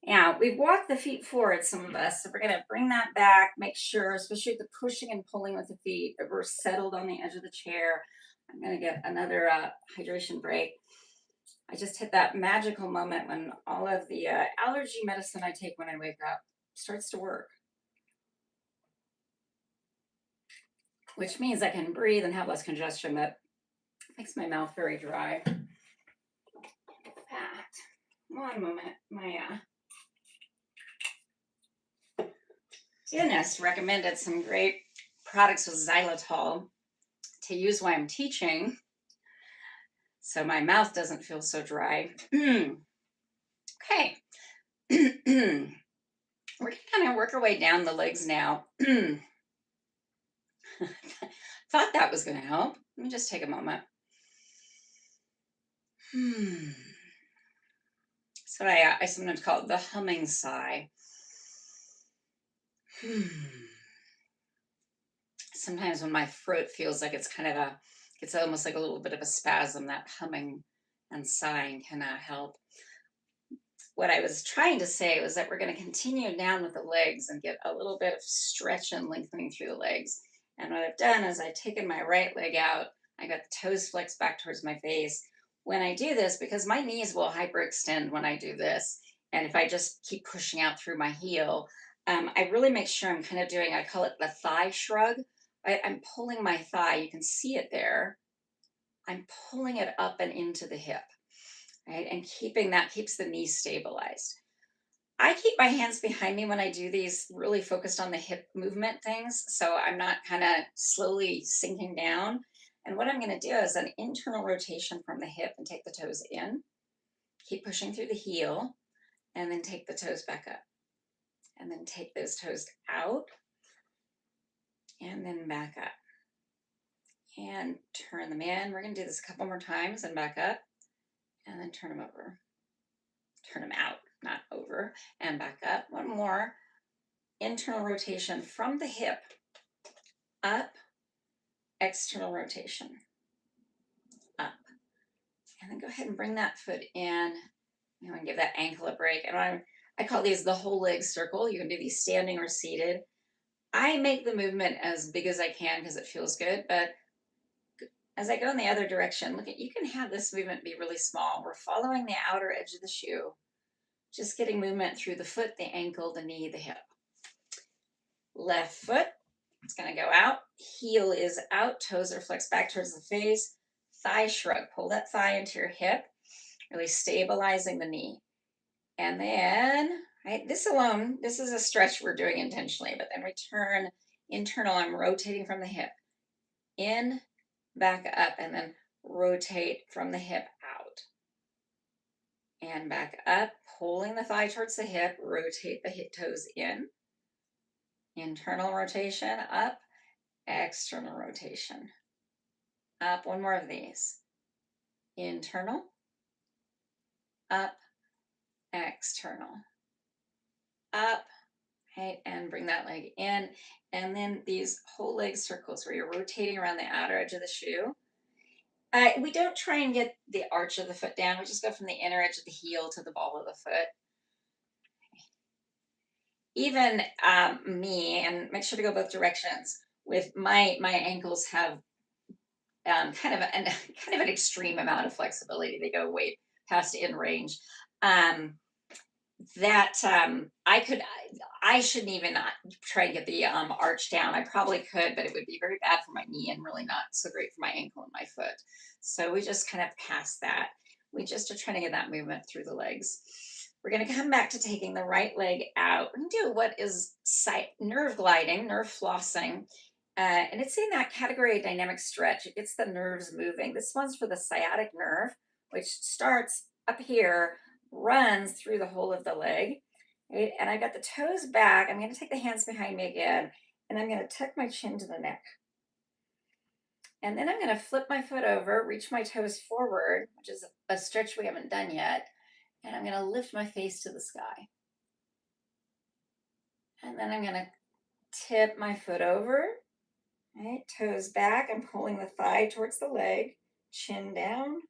Now, we've walked the feet forward, some of us, so we're going to bring that back, make sure, especially with the pushing and pulling with the feet, that we're settled on the edge of the chair. I'm going to get another hydration break. I just hit that magical moment when all of the allergy medicine I take when I wake up starts to work, which means I can breathe and have less congestion, but makes my mouth very dry. One moment, my dentist recommended some great products with xylitol to use while I'm teaching, so my mouth doesn't feel so dry. Okay. We're going to kind of work our way down the legs now. Thought that was going to help. Let me just take a moment. So I sometimes call it the humming sigh. Sometimes when my throat feels like it's almost like a little bit of a spasm, that humming and sighing can help. What I was trying to say was that we're going to continue down with the legs and get a little bit of stretch and lengthening through the legs. And what I've done is I've taken my right leg out. I got the toes flexed back towards my face. When I do this, because my knees will hyperextend when I do this, and if I just keep pushing out through my heel, I really make sure I'm kind of doing, I call it the thigh shrug. Right? I'm pulling my thigh. You can see it there. I'm pulling it up and into the hip. Right? And keeping that keeps the knee stabilized. I keep my hands behind me when I do these, really focused on the hip movement things. So I'm not kind of slowly sinking down. And what I'm going to do is an internal rotation from the hip and take the toes in, keep pushing through the heel, and then take the toes back up. And then take those toes out and then back up. And turn them in. We're going to do this a couple more times and back up. And then turn them over. Turn them out, not over, and back up. One more. Internal rotation from the hip up, external rotation up. And then go ahead and bring that foot in. You want to give that ankle a break. And I call these the whole leg circle. You can do these standing or seated. I make the movement as big as I can because it feels good, but as I go in the other direction, look at, you can have this movement be really small. We're following the outer edge of the shoe, just getting movement through the foot, the ankle, the knee, the hip. Left foot, it's going to go out. Heel is out. Toes are flexed back towards the face. Thigh shrug. Pull that thigh into your hip, really stabilizing the knee. And then, right, this alone, this is a stretch we're doing intentionally, but then return internal. I'm rotating from the hip in, back up, and then rotate from the hip out. And back up, pulling the thigh towards the hip, rotate the hip toes in. Internal rotation, up, external rotation. Up, one more of these. Internal, up, external. Up, right, and bring that leg in. And then these whole leg circles where you're rotating around the outer edge of the shoe. We don't try and get the arch of the foot down. We just go from the inner edge of the heel to the ball of the foot. Even me, and make sure to go both directions. With my ankles have kind of an extreme amount of flexibility. They go way past in range. That I shouldn't even try to get the arch down. I probably could, but it would be very bad for my knee and really not so great for my ankle and my foot. So we just kind of pass that. We just are trying to get that movement through the legs. We're going to come back to taking the right leg out and do what is nerve gliding, nerve flossing. And it's in that category of dynamic stretch. It gets the nerves moving. This one's for the sciatic nerve, which starts up here, runs through the whole of the leg. Right? And I got the toes back. I'm going to take the hands behind me again, and I'm going to tuck my chin to the neck. And then I'm going to flip my foot over, reach my toes forward, which is a stretch we haven't done yet. And I'm going to lift my face to the sky. And then I'm going to tip my foot over, right? Toes back. I'm pulling the thigh towards the leg, chin down,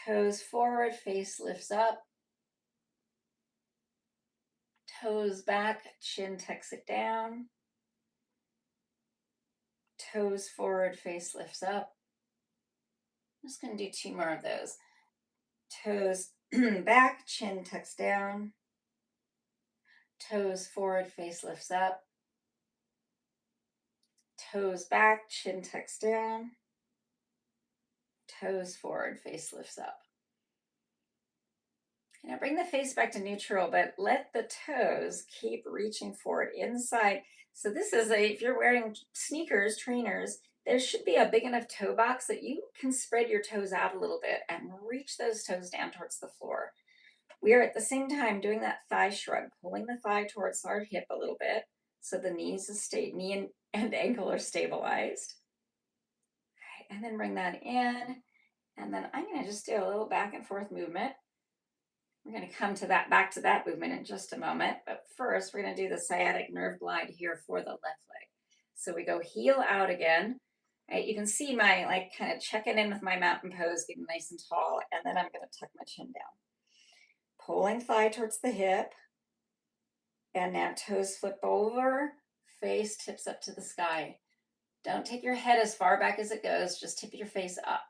toes forward, face lifts up, toes back, chin tucks it down, toes forward, face lifts up. I'm just going to do 2 more of those. Toes back, chin tucks down, toes forward, face lifts up, toes back, chin tucks down, toes forward, face lifts up. Now bring the face back to neutral, but let the toes keep reaching forward inside. So this is if you're wearing sneakers, trainers, there should be a big enough toe box that you can spread your toes out a little bit and reach those toes down towards the floor. We are at the same time doing that thigh shrug, pulling the thigh towards our hip a little bit so the knee and ankle are stabilized. Okay, and then bring that in. And then I'm going to just do a little back and forth movement. We're going to come to back to that movement in just a moment. But first, we're going to do the sciatic nerve glide here for the left leg. So we go heel out again. Right, you can see my kind of checking in with my mountain pose, getting nice and tall. And then I'm going to tuck my chin down. Pulling thigh towards the hip. And now toes flip over, face tips up to the sky. Don't take your head as far back as it goes, just tip your face up.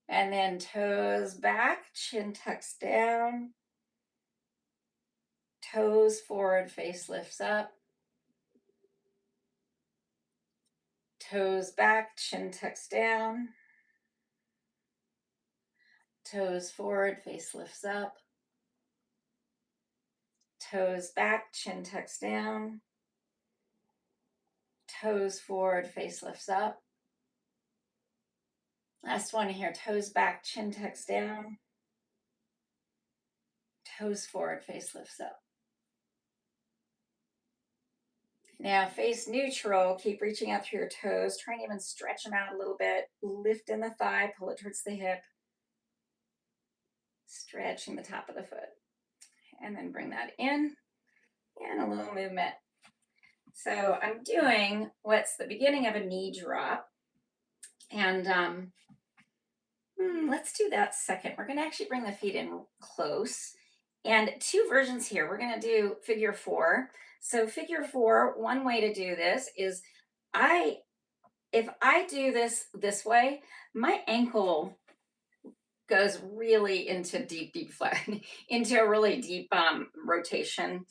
And then toes back, chin tucks down, toes forward, face lifts up, toes back, chin tucks down, toes forward, face lifts up, Toes back, chin tucks down. Toes forward, face lifts up. Last one here, toes back, chin tucks down. Toes forward, face lifts up. Now face neutral, keep reaching out through your toes, try and even stretch them out a little bit. Lift in the thigh, pull it towards the hip. Stretching the top of the foot. And then bring that in, and a little movement. So I'm doing what's the beginning of a knee drop. And let's do that second. We're gonna actually bring the feet in close. And two versions here. We're gonna do figure 4. So figure 4, one way to do this is if I do this way, my ankle goes really into deep flat, into a really deep rotation.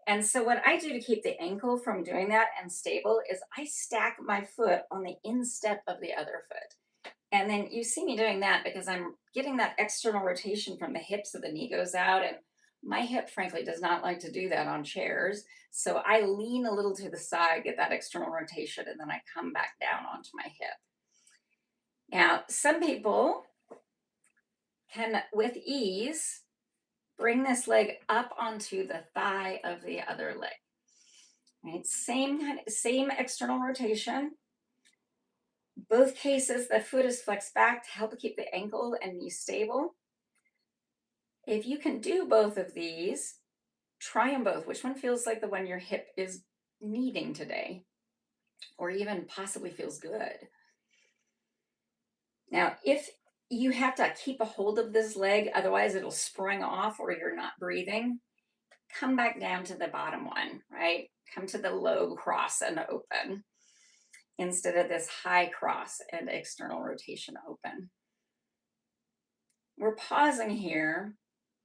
And so what I do to keep the ankle from doing that and stable is I stack my foot on the instep of the other foot. And then you see me doing that because I'm getting that external rotation from the hip so the knee goes out. And my hip, frankly, does not like to do that on chairs. So I lean a little to the side, get that external rotation, and then I come back down onto my hip. Now, some people can, with ease, bring this leg up onto the thigh of the other leg. Right? Same external rotation. Both cases, the foot is flexed back to help keep the ankle and knee stable. If you can do both of these, try them both. Which one feels like the one your hip is needing today, or even possibly feels good? Now, if you have to keep a hold of this leg, otherwise it'll spring off or you're not breathing, come back down to the bottom one, right? Come to the low cross and open instead of this high cross and external rotation open. We're pausing here,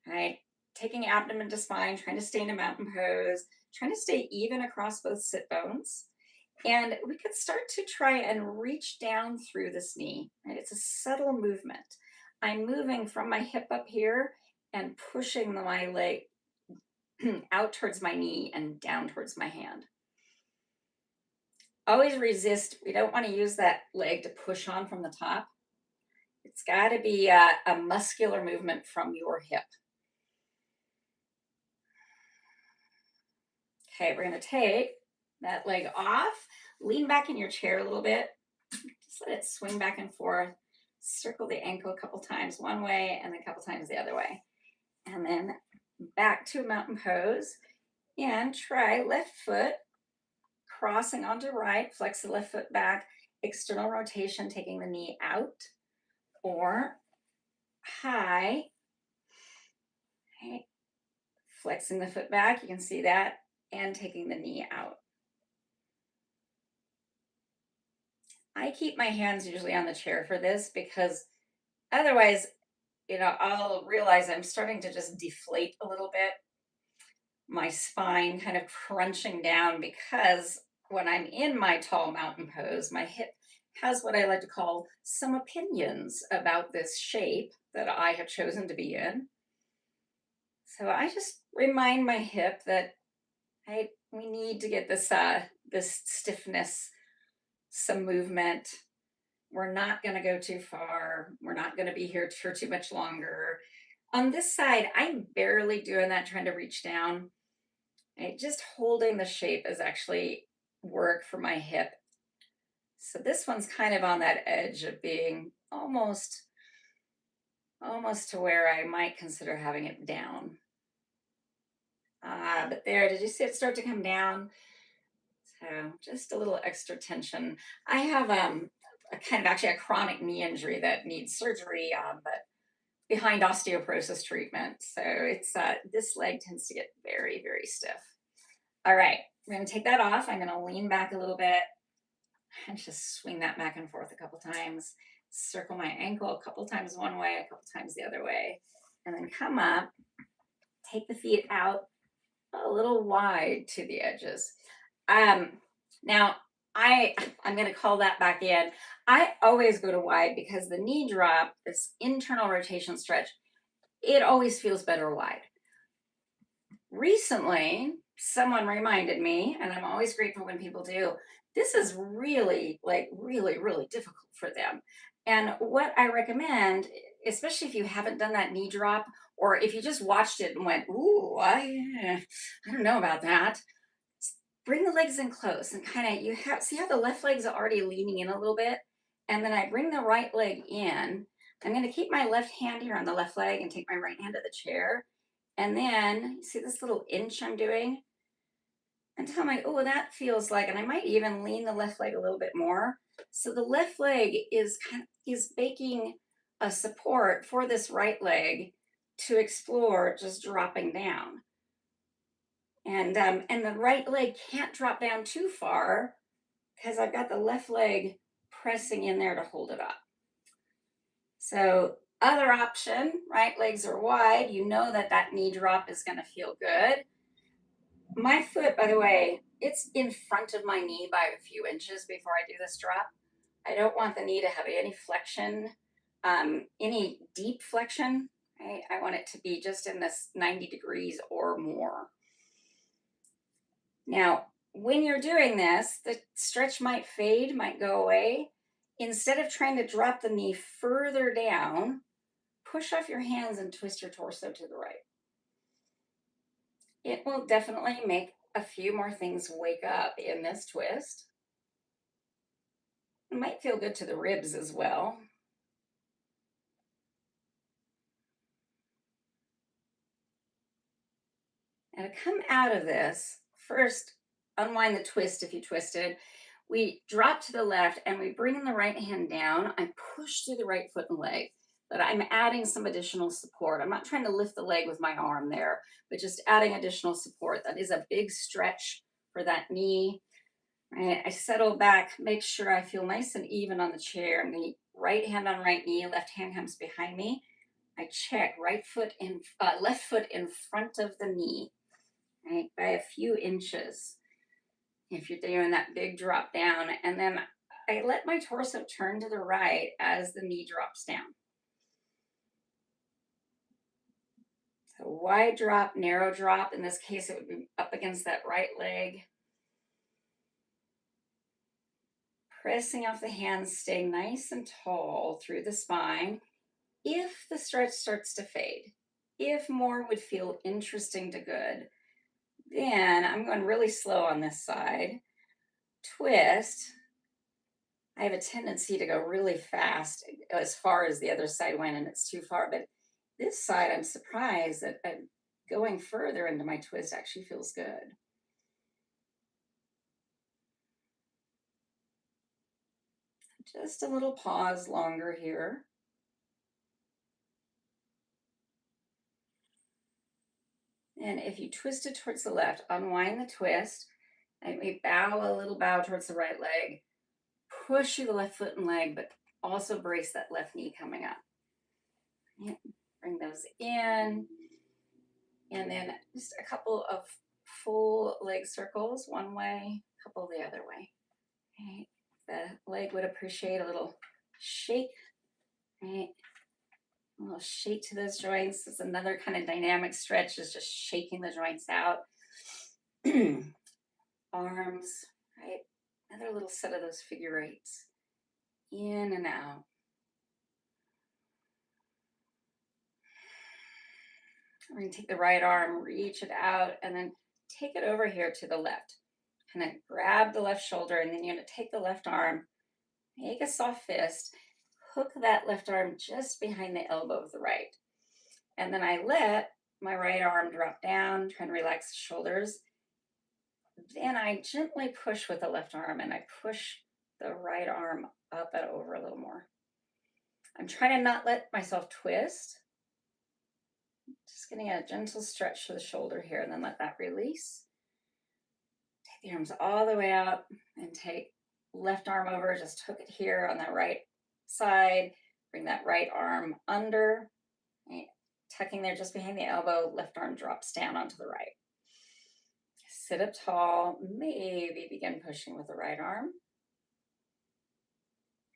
right? Taking abdomen to spine, trying to stay in a mountain pose, trying to stay even across both sit bones. And we could start to try and reach down through this knee, right? It's a subtle movement. I'm moving from my hip up here and pushing my leg out towards my knee and down towards my hand. Always resist. We don't want to use that leg to push on from the top. It's got to be a muscular movement from your hip. Okay, we're going to take that leg off, lean back in your chair a little bit, just let it swing back and forth, circle the ankle a couple times one way and a couple times the other way. And then back to a mountain pose, and try left foot crossing onto right, flex the left foot back, external rotation, taking the knee out, or high, okay, flexing the foot back, you can see that, and taking the knee out. I keep my hands usually on the chair for this because otherwise, I'll realize I'm starting to just deflate a little bit, my spine kind of crunching down, because when I'm in my tall mountain pose, my hip has what I like to call some opinions about this shape that I have chosen to be in. So I just remind my hip that we need to get this stiffness, some movement. We're not going to go too far. We're not going to be here for too much longer. On this side, I'm barely doing that, trying to reach down. Just holding the shape is actually work for my hip. So this one's kind of on that edge of being almost to where I might consider having it down. But there, did you see it start to come down? So just a little extra tension. I have a kind of actually a chronic knee injury that needs surgery, but behind osteoporosis treatment. So it's this leg tends to get very stiff. All right, we're going to take that off. I'm going to lean back a little bit and just swing that back and forth a couple times. Circle my ankle a couple times one way, a couple times the other way, and then come up, take the feet out a little wide to the edges. Now I'm going to call that back in. I always go to wide because the knee drop, this internal rotation stretch, it always feels better wide. Recently, someone reminded me, and I'm always grateful when people do, this is really, like, really, really difficult for them. And what I recommend, especially if you haven't done that knee drop, or if you just watched it and went, ooh, I don't know about that, bring the legs in close and kind of, you have, see how the left leg's already leaning in a little bit? And then I bring the right leg in. I'm going to keep my left hand here on the left leg and take my right hand to the chair. And then, you see this little inch I'm doing? And tell my, oh, that feels like, and I might even lean the left leg a little bit more. So the left leg is is making a support for this right leg to explore just dropping down. And the right leg can't drop down too far because I've got the left leg pressing in there to hold it up. So other option, right legs are wide. You know that that knee drop is going to feel good. My foot, by the way, it's in front of my knee by a few inches before I do this drop. I don't want the knee to have any flexion, any deep flexion. Right? I want it to be just in this 90 degrees or more. Now, when you're doing this, the stretch might fade, might go away. Instead of trying to drop the knee further down, push off your hands and twist your torso to the right. It will definitely make a few more things wake up in this twist. It might feel good to the ribs as well. Now to come out of this, first unwind the twist if you twisted. We drop to the left and we bring the right hand down. I push through the right foot and leg, but I'm adding some additional support. I'm not trying to lift the leg with my arm there, but just adding additional support. That is a big stretch for that knee. Right? I settle back, make sure I feel nice and even on the chair. I'm going to right hand on right knee, left hand comes behind me. I check right foot in, left foot in front of the knee, right, by a few inches. If you're doing that big drop down, and then I let my torso turn to the right as the knee drops down. So wide drop, narrow drop. In this case, it would be up against that right leg. Pressing off the hands, stay nice and tall through the spine. If the stretch starts to fade, if more would feel interesting to good, then I'm going really slow on this side. Twist. I have a tendency to go really fast as far as the other side went, and it's too far. But this side, I'm surprised that going further into my twist actually feels good. Just a little pause longer here. And if you twist it towards the left, unwind the twist. And we bow a little bow towards the right leg. Push through the left foot and leg, but also brace that left knee coming up. Bring those in. And then just a couple of full leg circles, one way, a couple the other way. Right? The leg would appreciate a little shake, right? A little shake to those joints. It's another kind of dynamic stretch, is just shaking the joints out. Arms, right? Another little set of those figure eights. In and out. We're going to take the right arm, reach it out, and then take it over here to the left. Kind of grab the left shoulder, and then you're going to take the left arm, make a soft fist, hook that left arm just behind the elbow of the right. And then I let my right arm drop down, trying to relax the shoulders. Then I gently push with the left arm, and I push the right arm up and over a little more. I'm trying to not let myself twist. Just getting a gentle stretch to the shoulder here, and then let that release. Take the arms all the way out and take left arm over, just hook it here on that right side. Bring that right arm under, right, tucking there just behind the elbow. Left arm drops down onto the right. Sit up tall, maybe begin pushing with the right arm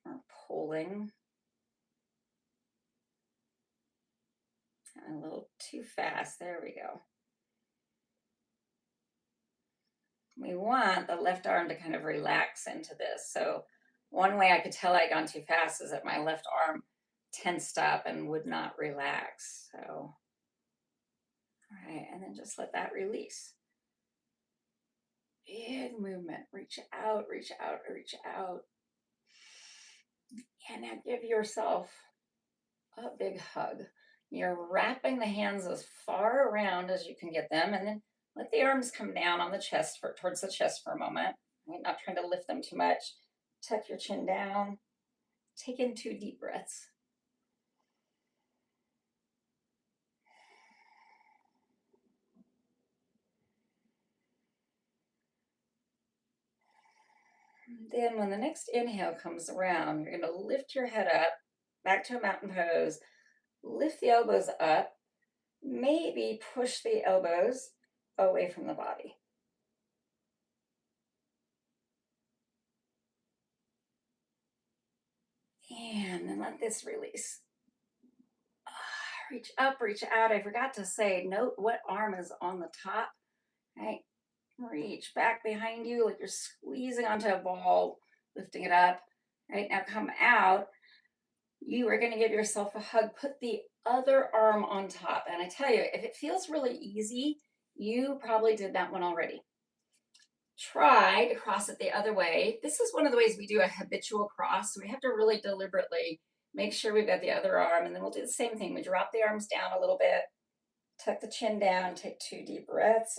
or pulling. A little too fast. There we go. We want the left arm to kind of relax into this. So one way I could tell I'd gone too fast is that my left arm tensed up and would not relax. So, all right, and then just let that release. Big movement. Reach out, reach out, reach out. And now give yourself a big hug. You're wrapping the hands as far around as you can get them, and then let the arms come down on the chest towards the chest for a moment. Right? Not trying to lift them too much. Tuck your chin down. Take in 2 deep breaths. Then when the next inhale comes around, you're going to lift your head up back to a mountain pose. Lift the elbows up. Maybe push the elbows away from the body. And then let this release. Reach up, reach out. I forgot to say, note what arm is on the top, right? Reach back behind you like you're squeezing onto a ball, lifting it up. Right now, come out. You are going to give yourself a hug. Put the other arm on top. And I tell you, if it feels really easy, you probably did that one already. Try to cross it the other way. This is one of the ways we do a habitual cross. So we have to really deliberately make sure we've got the other arm. And then we'll do the same thing. We drop the arms down a little bit, tuck the chin down, take 2 deep breaths.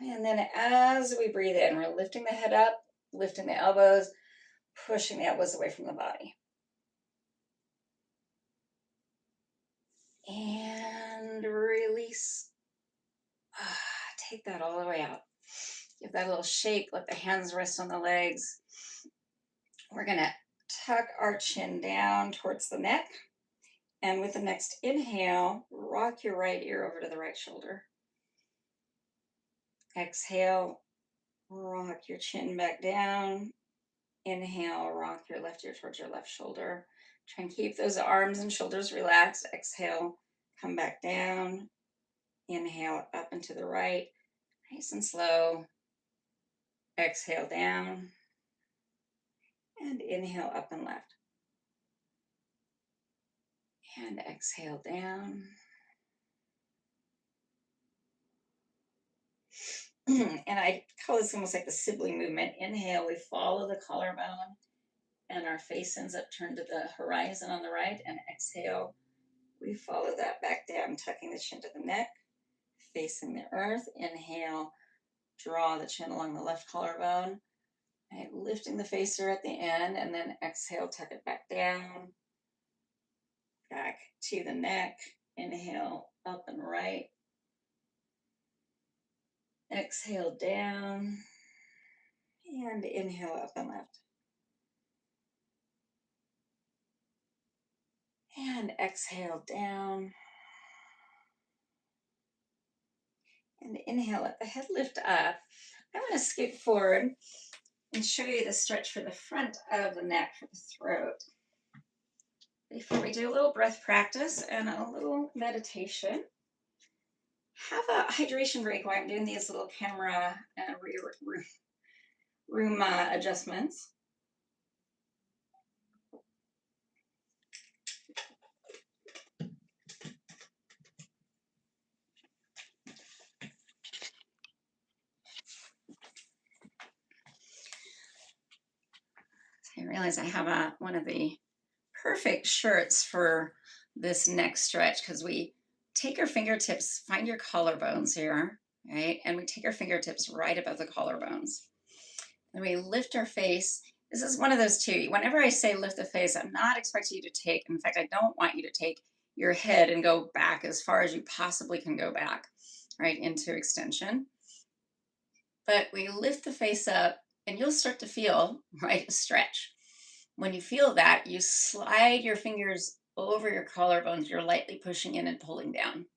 And then as we breathe in, we're lifting the head up, lifting the elbows, pushing the elbows away from the body. And release. Take that all the way out. Give that a little shake. Let the hands rest on the legs. We're going to tuck our chin down towards the neck. And with the next inhale, rock your right ear over to the right shoulder. Exhale, rock your chin back down. Inhale, rock your left ear towards your left shoulder. Try and keep those arms and shoulders relaxed. Exhale, come back down. Inhale, up and to the right. Nice and slow. Exhale down. And inhale up and left. And exhale down. And I call this almost like the sibling movement. Inhale, we follow the collarbone and our face ends up turned to the horizon on the right. And exhale, we follow that back down, tucking the chin to the neck, facing the earth. Inhale, draw the chin along the left collarbone. Right, lifting the facer at the end, and then exhale, tuck it back down, back to the neck. Inhale, up and right. Exhale down, and inhale up and left. And exhale down. And inhale, let the head lift up. I want to skip forward and show you the stretch for the front of the neck, for the throat. Before we do a little breath practice and a little meditation, have a hydration break while I'm doing these little camera room adjustments. I realize I have one of the perfect shirts for this neck stretch, because we take our fingertips, find your collarbones here, right? And we take our fingertips right above the collarbones. And we lift our face. This is one of those too. Whenever I say lift the face, I'm not expecting you to take, in fact, I don't want you to take your head and go back as far as you possibly can go back, right, into extension. But we lift the face up and you'll start to feel, right, a stretch. When you feel that, you slide your fingers over your collarbones. You're lightly pushing in and pulling down.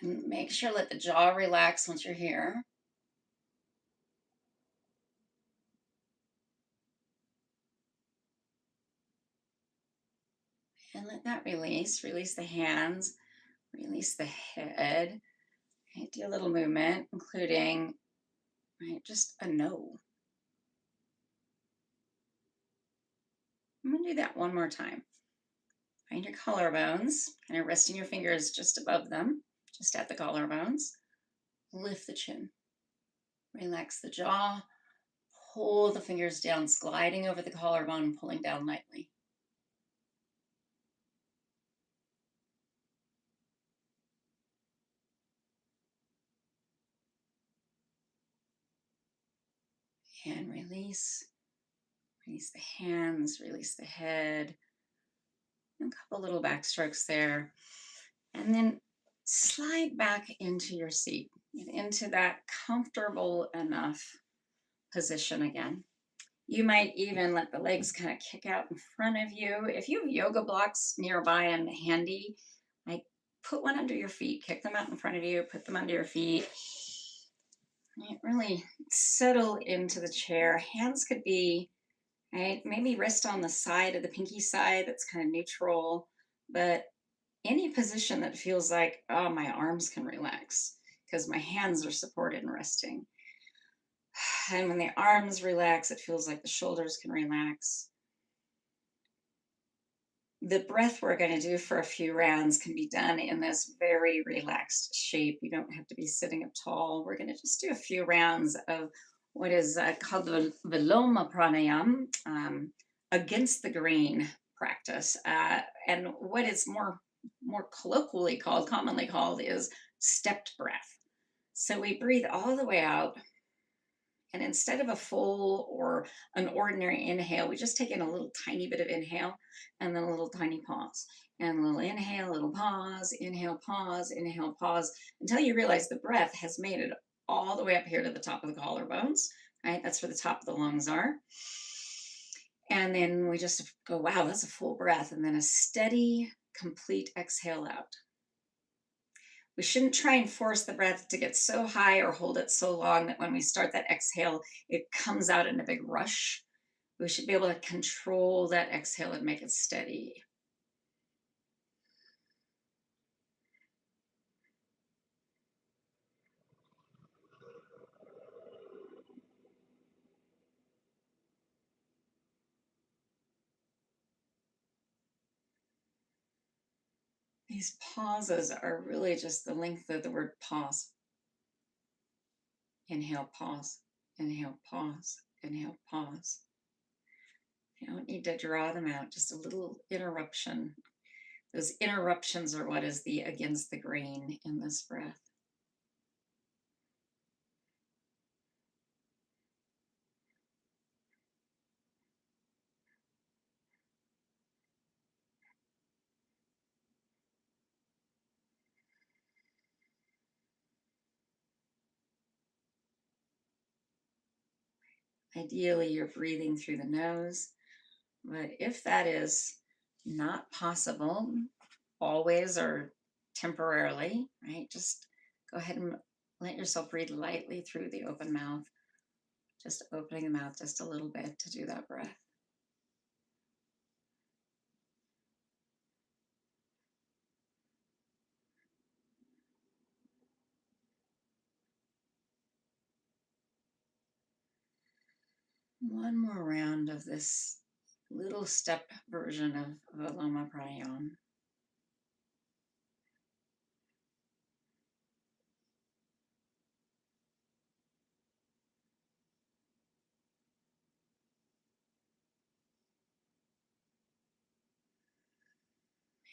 And make sure let the jaw relax once you're here. And let that release. Release the hands, release the head. Right? Do a little movement, including right, just a no. I'm going to do that one more time. Find your collarbones, kind of resting your fingers just above them, just at the collarbones. Lift the chin. Relax the jaw. Pull the fingers down, gliding over the collarbone, pulling down lightly. And release. Release the hands, release the head. And a couple little back strokes there. And then slide back into your seat, into that comfortable enough position again. You might even let the legs kind of kick out in front of you. If you have yoga blocks nearby and handy, like put one under your feet, kick them out in front of you, put them under your feet. Really settle into the chair. Hands could be, right, maybe rest on the side of the pinky side that's kind of neutral, but any position that feels like, oh, my arms can relax because my hands are supported and resting. And when the arms relax, it feels like the shoulders can relax. The breath we're going to do for a few rounds can be done in this very relaxed shape. You don't have to be sitting up tall. We're going to just do a few rounds of what is called the Viloma Pranayam, against the grain practice. And what is more colloquially called, commonly called, is stepped breath. So we breathe all the way out. And instead of a full or an ordinary inhale, we just take in a little tiny bit of inhale and then a little tiny pause. And a little inhale, a little pause, inhale, pause, until you realize the breath has made it all the way up here to the top of the collarbones, right? That's where the top of the lungs are. And then we just go, wow, that's a full breath. And then a steady, complete exhale out. We shouldn't try and force the breath to get so high or hold it so long that when we start that exhale, it comes out in a big rush. We should be able to control that exhale and make it steady. These pauses are really just the length of the word pause. Inhale, pause, inhale, pause, inhale, pause. You don't need to draw them out, just a little interruption. Those interruptions are what is the against the grain in this breath. Ideally, you're breathing through the nose, but if that is not possible, always or temporarily, right, just go ahead and let yourself breathe lightly through the open mouth, just opening the mouth just a little bit to do that breath. One more round of this little step version of Viloma Pranayama.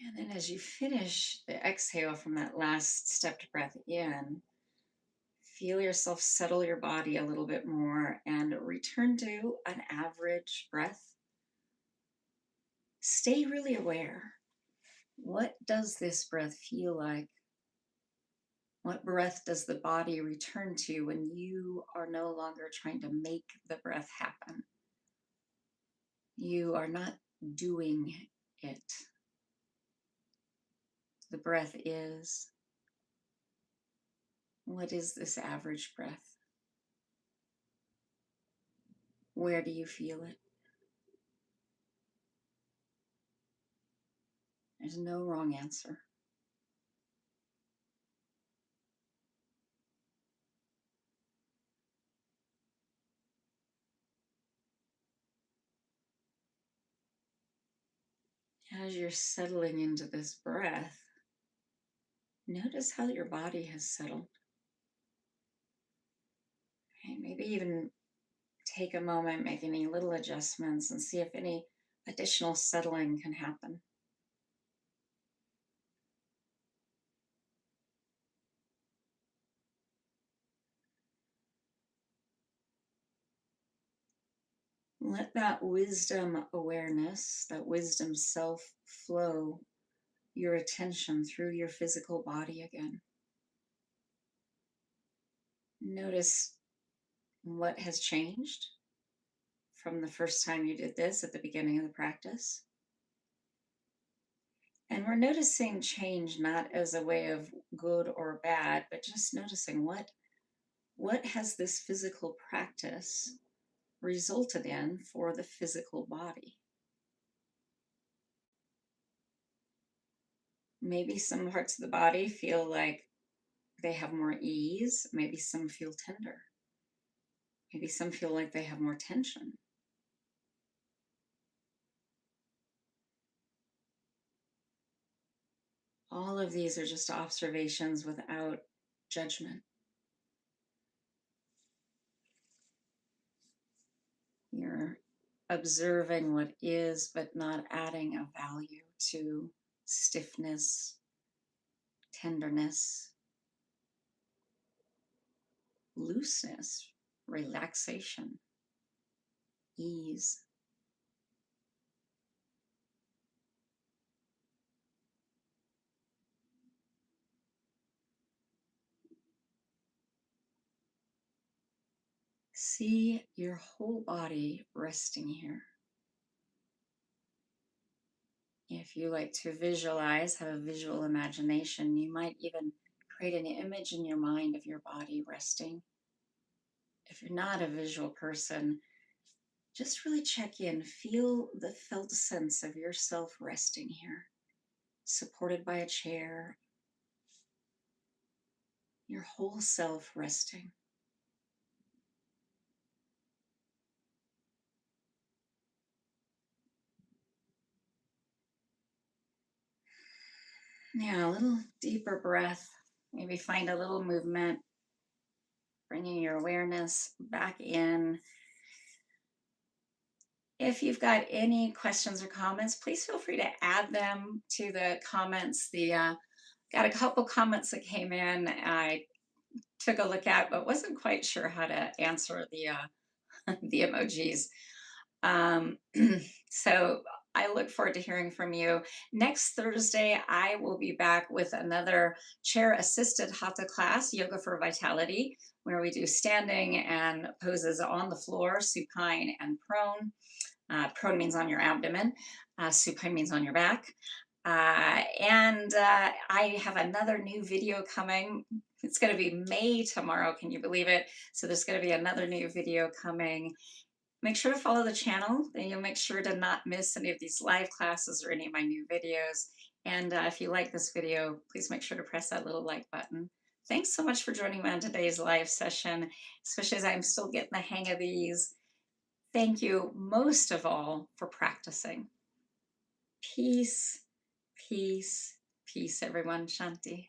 And then as you finish the exhale from that last stepped breath in, feel yourself settle your body a little bit more and return to an average breath. Stay really aware. What does this breath feel like? What breath does the body return to when you are no longer trying to make the breath happen? You are not doing it. The breath is. What is this average breath? Where do you feel it? There's no wrong answer. As you're settling into this breath, notice how your body has settled. Okay, maybe even take a moment, make any little adjustments, and see if any additional settling can happen. Let that wisdom awareness, that wisdom self flow your attention through your physical body again. Notice what has changed from the first time you did this at the beginning of the practice. And we're noticing change not as a way of good or bad, but just noticing what has this physical practice resulted in for the physical body. Maybe some parts of the body feel like they have more ease, maybe some feel tender, maybe some feel like they have more tension. All of these are just observations without judgment. You're observing what is, but not adding a value to stiffness, tenderness, looseness, relaxation, ease. See your whole body resting here. If you like to visualize, have a visual imagination, you might even create an image in your mind of your body resting. If you're not a visual person, just really check in, feel the felt sense of yourself resting here, supported by a chair, your whole self resting. Now, a little deeper breath, maybe find a little movement, bringing your awareness back in. If you've got any questions or comments, please feel free to add them to the comments. Got a couple comments that came in. I took a look at, but wasn't quite sure how to answer the emojis. Um, so I look forward to hearing from you. Next Thursday, I will be back with another chair assisted hatha class, Yoga for Vitality, where we do standing and poses on the floor, supine and prone. Prone means on your abdomen, supine means on your back. And I have another new video coming. It's going to be May tomorrow. Can you believe it? So there's going to be another new video coming. Make sure to follow the channel, and you'll make sure to not miss any of these live classes or any of my new videos. And if you like this video, please make sure to press that little like button. Thanks so much for joining me on today's live session, especially as I'm still getting the hang of these. Thank you most of all for practicing. Peace, peace, peace, everyone. Shanti.